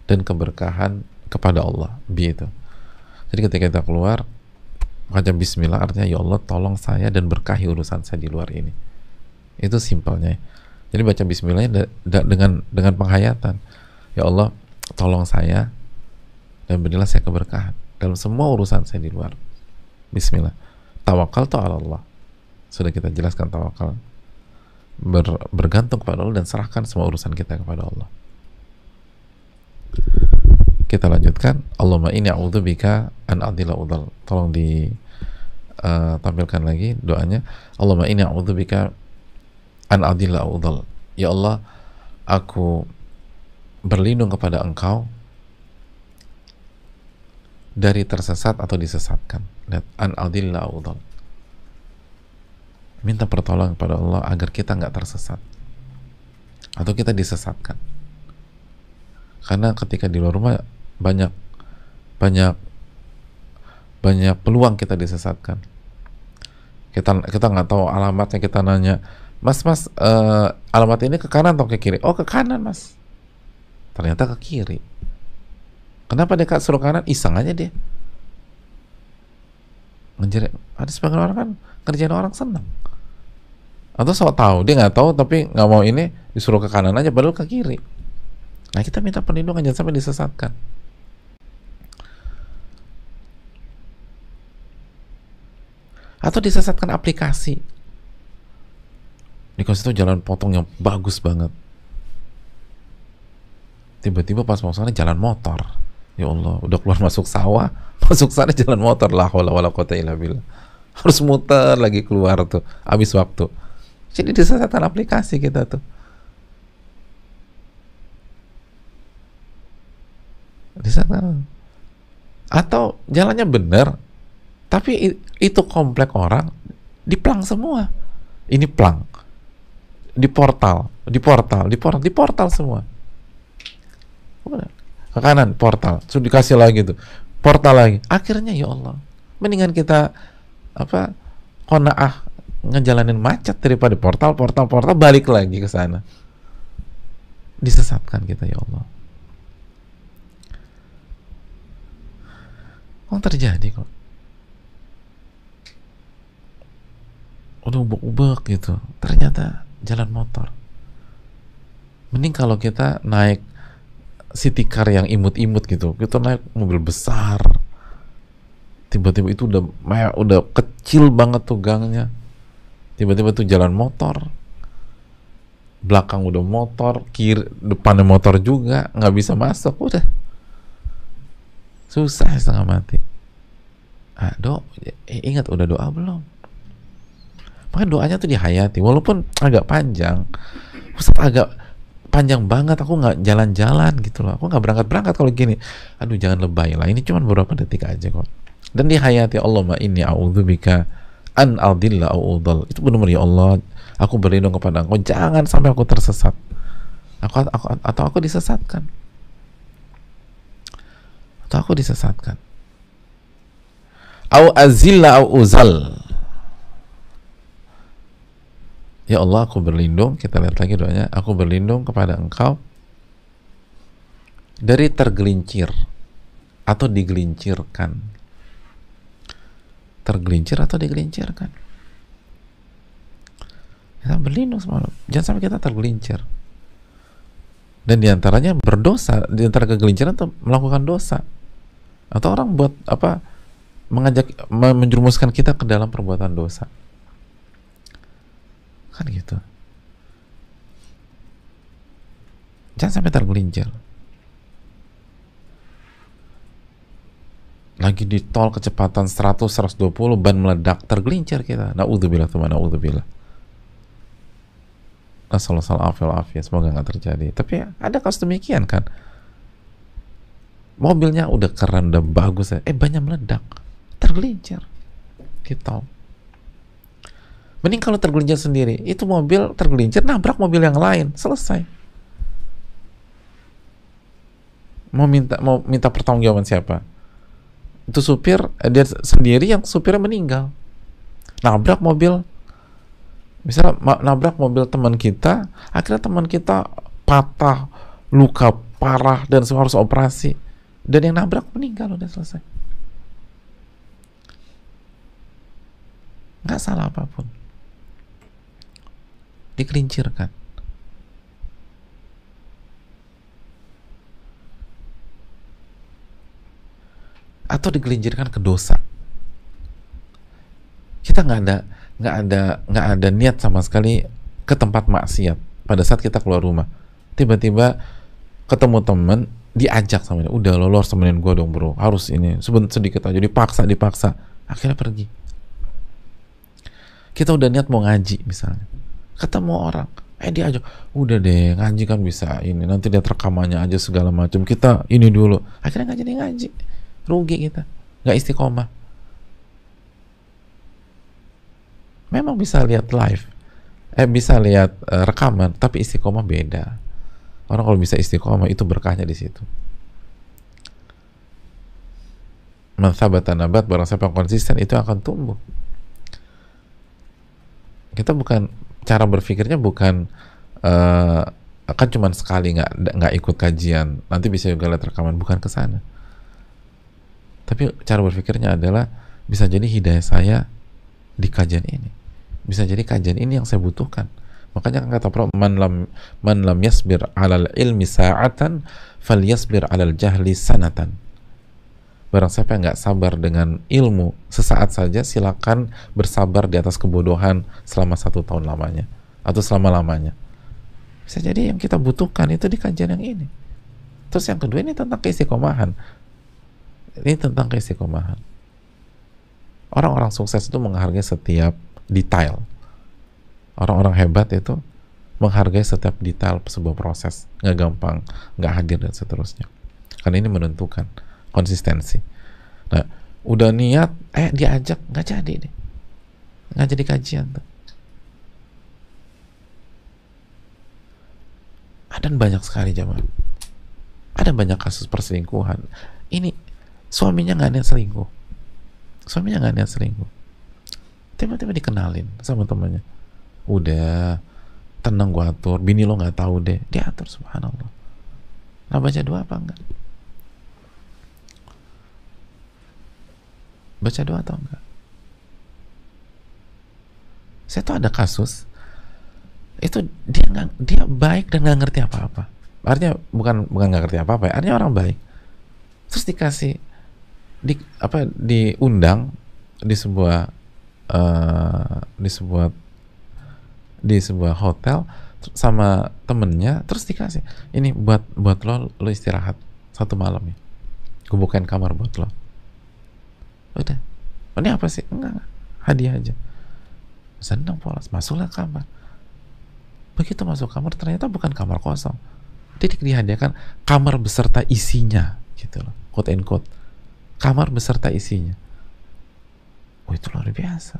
dan keberkahan kepada Allah. Bi itu. Jadi ketika kita keluar baca bismillah artinya ya Allah tolong saya dan berkahi urusan saya di luar ini. Itu simpelnya. Jadi baca bismillahnya dengan penghayatan. Ya Allah tolong saya dan berilah saya keberkahan dalam semua urusan saya di luar. Bismillah. Tawakkaltu ala Allah. Sudah kita jelaskan tawakal. Bergantung kepada Allah dan serahkan semua urusan kita kepada Allah. Kita lanjutkan. Allahumma inni a'udzubika an adilla udhal. Tolong ditampilkan lagi doanya. Allahumma inni a'udzubika an adilla udhal. Ya Allah, aku berlindung kepada Engkau dari tersesat atau disesatkan. Lihat, an adilla udhal. Minta pertolongan kepada Allah agar kita nggak tersesat atau kita disesatkan. Karena ketika di luar rumah banyak peluang kita disesatkan. Kita nggak tahu alamatnya, kita nanya, Mas, alamat ini ke kanan atau ke kiri? Oh, ke kanan, Mas. Ternyata ke kiri. Kenapa dia suruh kanan? Iseng aja dia. Ada sebagian orang kan kerjaan orang senang. Atau sok tahu, dia nggak tahu tapi nggak mau ini, disuruh ke kanan aja padahal ke kiri. Nah, kita minta perlindungan jangan sampai disesatkan. Atau disesatkan aplikasi. Dikasih tahu jalan potong yang bagus banget. Tiba-tiba pas mau sana jalan motor. Ya Allah, udah keluar masuk sawah, masuk sana jalan motor. La haula wala quwata illa billah. Harus muter lagi keluar tuh, habis waktu. Jadi disesatkan aplikasi kita tuh. Disesatkan. Atau jalannya benar, tapi itu komplek orang diplang semua. Ini plang. Di portal semua. Ke kanan portal, sudah dikasih lagi tuh. Portal lagi. Akhirnya ya Allah, mendingan kita qanaah ngejalanin macet daripada portal balik lagi ke sana. Disesatkan kita ya Allah. Terjadi kok. Udah ubek-ubek gitu. Ternyata jalan motor. Mending kalau kita naik city car yang imut-imut gitu. Kita naik mobil besar. Tiba-tiba itu udah kecil banget tuh gangnya. Tiba-tiba tuh jalan motor. Belakang udah motor, kiri depannya motor juga, nggak bisa masuk, udah. Susah setengah mati. Ingat udah doa belum? Makanya doanya tuh dihayati, walaupun agak panjang. Ustaz, agak panjang banget, aku nggak jalan-jalan gitu loh, aku nggak berangkat-berangkat kalau gini. Aduh, jangan lebay lah, ini cuma beberapa detik aja kok. Dan dihayati, Allahumma inni a'udzubika an adilla au udhal. Itu benar-benar ya Allah, aku berlindung kepada Engkau, jangan sampai aku tersesat. Atau aku disesatkan. Atau aku disesatkan. Au azilla au uzal. Ya Allah, aku berlindung, kita lihat lagi doanya, aku berlindung kepada Engkau dari tergelincir atau digelincirkan. Tergelincir atau digelincirkan. Kita berlindung sama Allah. Jangan sampai kita tergelincir. Dan diantaranya berdosa, diantara kegelinciran itu melakukan dosa. Atau orang buat apa? Menjerumuskan kita ke dalam perbuatan dosa. Kan gitu. Jangan sampai tergelincir. Lagi di tol kecepatan 100-120 ban meledak, tergelincir kita. Na'udzubillah, na'udzubillah. Nasallallahu semoga nggak terjadi. Tapi ya, ada kasus demikian kan. Mobilnya udah keren, udah bagus, banyak meledak, tergelincir di tol. Mending kalau tergelincir sendiri, itu mobil tergelincir, nabrak mobil yang lain, selesai. Mau minta pertanggungjawaban siapa? Itu supir, dia sendiri yang supirnya meninggal. Nabrak mobil, misalnya nabrak mobil teman kita, akhirnya teman kita patah, luka parah, dan harus operasi. Dan yang nabrak meninggal, udah selesai. Nggak salah apapun. Digelincirkan. Atau digelincirkan ke dosa. Kita nggak ada niat sama sekali ke tempat maksiat pada saat kita keluar rumah. Tiba-tiba ketemu temen, diajak sama dia, udah lo harus temenin gue dong bro, harus ini sedikit aja, dipaksa, akhirnya pergi. Kita udah niat mau ngaji misalnya, ketemu orang, diajak, udah deh ngaji kan bisa ini, nanti lihat rekamannya aja segala macam, kita ini dulu, akhirnya nggak jadi ngaji, rugi kita, nggak istiqomah. Memang bisa lihat live, bisa lihat rekaman, tapi istiqomah beda. Orang kalau bisa istiqomah itu berkahnya di situ. Man thabata nabat, barang siapa yang konsisten itu akan tumbuh. Kita bukan, cara berpikirnya bukan kan cuma sekali nggak ikut kajian nanti bisa juga lihat rekaman, bukan ke sana. Tapi cara berpikirnya adalah bisa jadi hidayah saya di kajian ini, bisa jadi kajian ini yang saya butuhkan. Makanya kan kata Prof, man lam yasbir alal ilmi sa'atan falyasbir alal jahli sanatan. Barang siapa yang nggak sabar dengan ilmu sesaat saja, silakan bersabar di atas kebodohan selama 1 tahun lamanya atau selama-lamanya. Bisa jadi yang kita butuhkan itu di kajian yang ini. Terus yang kedua, ini tentang keistiqomahan. Ini tentang keistiqomahan. Orang-orang sukses itu menghargai setiap detail. Orang-orang hebat itu menghargai setiap detail sebuah proses, nggak gampang, nggak hadir dan seterusnya. Karena ini menentukan konsistensi. Nah, udah niat, diajak nggak jadi deh, nggak jadi kajian tuh. Ada banyak sekali jamaah. Ada banyak kasus perselingkuhan. Ini suaminya nggak niat selingkuh, tiba-tiba dikenalin sama temannya. Udah tenang, gua atur, bini lo nggak tahu deh, diatur, subhanallah. Nah, baca doa apa enggak? Baca doa atau enggak? Saya tuh ada kasus itu, dia baik dan nggak ngerti apa-apa. Artinya bukan nggak ngerti apa-apa, artinya orang baik. Terus dikasih diundang di sebuah hotel sama temennya, terus dikasih ini buat lo istirahat 1 malam ya, gue bukain kamar buat lo. Udah, ini apa sih? Enggak, hadiah aja. Senang polos, masuklah kamar. Begitu masuk kamar, ternyata bukan kamar kosong, dia dihadiahkan kamar beserta isinya gitu loh, quote and quote, kamar beserta isinya. Itu luar biasa.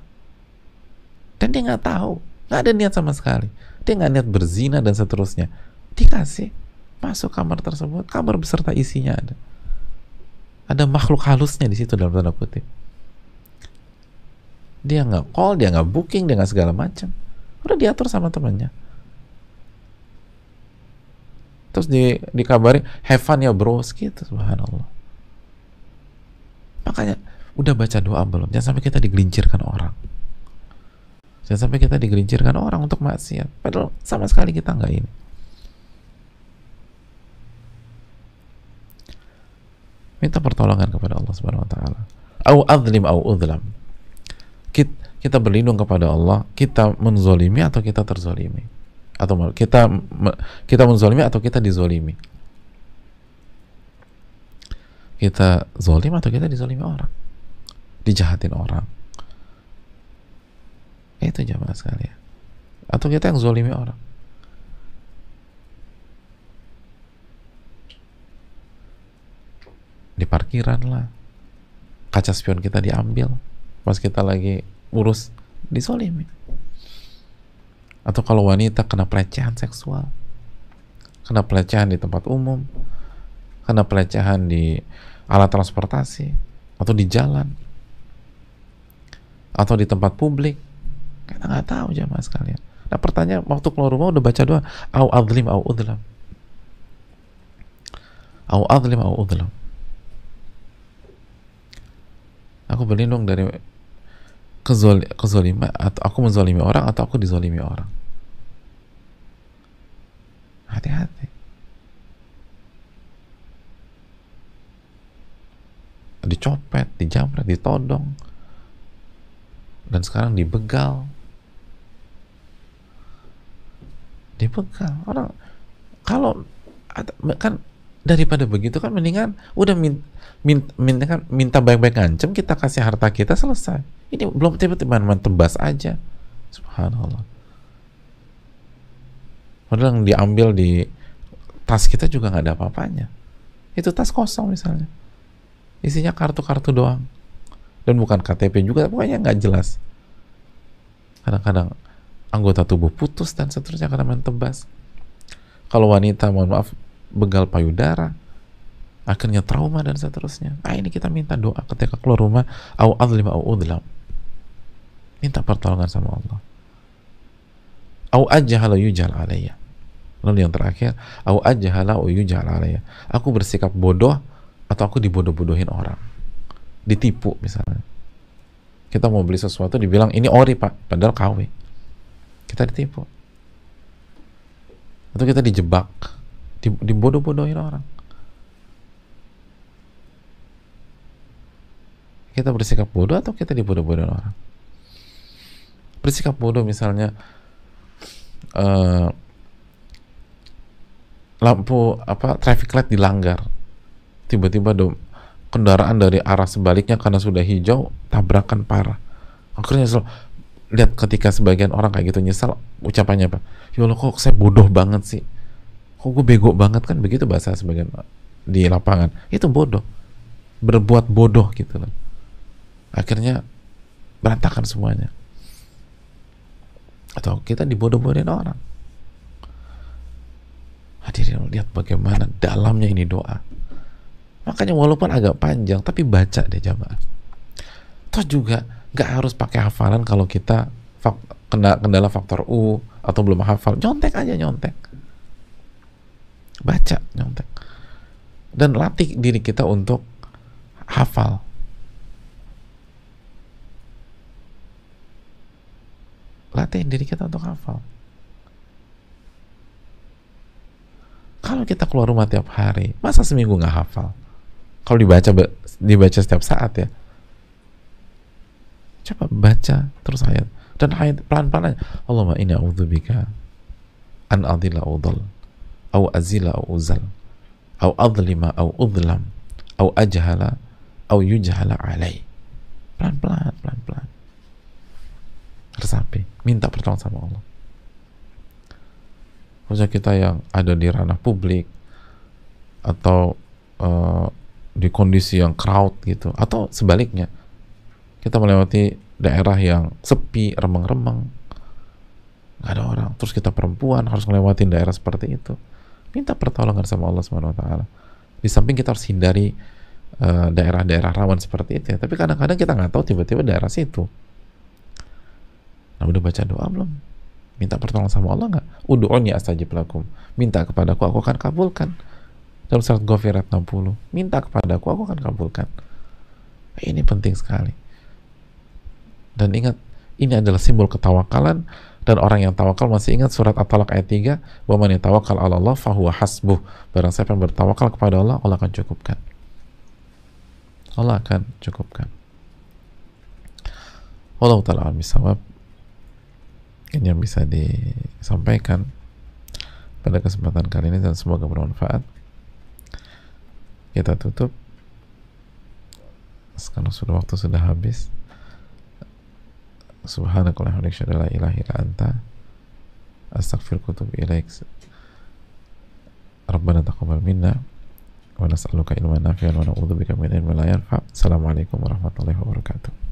Dan dia nggak tahu, nggak ada niat sama sekali, dia nggak niat berzina dan seterusnya, Dikasih, masuk kamar tersebut, kamar beserta isinya ada makhluk halusnya di situ dalam tanda kutip. Dia nggak call, dia nggak booking, dia nggak segala macam, udah diatur sama temannya. Terus dikabari have fun ya bros gitu, subhanallah. Makanya udah baca doa belum? Jangan sampai kita digelincirkan orang. Jangan sampai kita digelincirkan orang untuk maksiat. Padahal sama sekali kita nggak ini. Minta pertolongan kepada Allah Subhanahu Wa Taala. Au adzlim au udzlam. Kita berlindung kepada Allah. Kita menzolimi atau kita terzolimi? Atau kita menzolimi atau kita dizolimi? Kita zolim atau kita dizolimi orang, dijahatin orang, itu jamaah sekalian. Atau kita yang zolimi orang. Di parkiran lah, kaca spion kita diambil pas kita lagi urus, dizolimi. Atau kalau wanita kena pelecehan seksual, kena pelecehan di tempat umum, kena pelecehan di alat transportasi, atau di jalan, atau di tempat publik, kita nggak tahu jamaah sekalian. Nah pertanyaan, waktu keluar rumah udah baca doa, au adzlim au udlam, au adzlim au udlam. Aku berlindung dari kezoliman, atau aku menzolimi orang, atau aku dizolimi orang. Hati-hati. Dicopet, dijamret, ditodong, dan sekarang dibegal. Orang kalau kan daripada begitu kan mendingan udah minta baik-baik ngancem, kita kasih harta kita, selesai. Ini belum tiba-tiba tebas aja, subhanallah. Padahal yang diambil di tas kita juga nggak ada apa-apanya. Itu tas kosong misalnya, isinya kartu-kartu doang, dan bukan KTP juga, pokoknya nggak jelas. Kadang-kadang anggota tubuh putus dan seterusnya karena main tebas. Kalau wanita, mohon maaf, begal payudara, akhirnya trauma dan seterusnya. Ini kita minta doa ketika keluar rumah, au adzlim au udlam, minta pertolongan sama Allah. Au ajhala yujal alayya. Lalu yang terakhir, au ajhala yujal alayya, aku bersikap bodoh atau aku dibodoh-bodohin orang, ditipu misalnya. Kita mau beli sesuatu dibilang ini ori pak, padahal KW. Kita ditipu. Atau kita dijebak, dibodoh-bodohin orang. Kita bersikap bodoh atau kita dibodoh-bodohin orang? Bersikap bodoh misalnya, lampu traffic light dilanggar, tiba-tiba kendaraan dari arah sebaliknya karena sudah hijau tabrakan parah. Akhirnya lihat ketika sebagian orang kayak gitu nyesal, ucapannya apa? Ya Allah, kok saya bodoh banget sih, kok gue bego banget, kan begitu bahasa sebagian di lapangan. Itu bodoh, berbuat bodoh gitu loh. Akhirnya berantakan semuanya. Atau kita dibodoh-bodohin orang. Hadirin, lihat bagaimana dalamnya ini doa. Makanya walaupun agak panjang, tapi baca deh jamaah. Terus juga nggak harus pakai hafalan. Kalau kita kendala faktor U atau belum hafal, nyontek aja, nyontek, baca, nyontek, dan latih diri kita untuk hafal. Latih diri kita untuk hafal. Kalau kita keluar rumah tiap hari, masa seminggu nggak hafal? Kalau dibaca setiap saat ya. Coba baca terus ayat, dan ayat pelan-pelan aja. Allahumma inni a'udzubika an adilla udhal, au azila au uzal, au adlima au udlam, au ajhala au yujhala alai. Pelan-pelan, pelan-pelan. Resapi, minta pertolongan sama Allah. Khususnya kita yang ada di ranah publik atau di kondisi yang crowd gitu, atau sebaliknya kita melewati daerah yang sepi, remang-remang, nggak ada orang, terus kita perempuan harus ngelewatin daerah seperti itu. Minta pertolongan sama Allah Subhanahu wa taala. Di samping kita harus hindari daerah-daerah rawan seperti itu ya. Tapi kadang-kadang kita nggak tahu tiba-tiba daerah situ. Nah, udah baca doa belum? Minta pertolongan sama Allah nggak? Ud'uni astajib lakum. Minta kepadaku, aku akan kabulkan. Dalam surat Ghafirat 60. Minta kepadaku, aku akan kabulkan. Ini penting sekali. Dan ingat, ini adalah simbol ketawakalan. Dan orang yang tawakal, masih ingat surat At-Talaq ayat 3, wa man yatawakkal 'ala Allah fahuwa hasbuh. Barang siapa yang bertawakal kepada Allah, Allah akan cukupkan. Allah akan cukupkan. Wallahu ta'ala a'lam bishawab. Ini yang bisa disampaikan pada kesempatan kali ini, dan semoga bermanfaat. Kita tutup karena sudah waktu sudah habis. Subhanakallahumma wa bihamdika la ilaha illa anta astaghfiruka wa atubu ilaik. Rabbana taqabbal minna wa nas'aluka ilman nafi'an wa na'udzubika min ilmin la yanfa'. Assalamualaikum warahmatullahi wabarakatuh.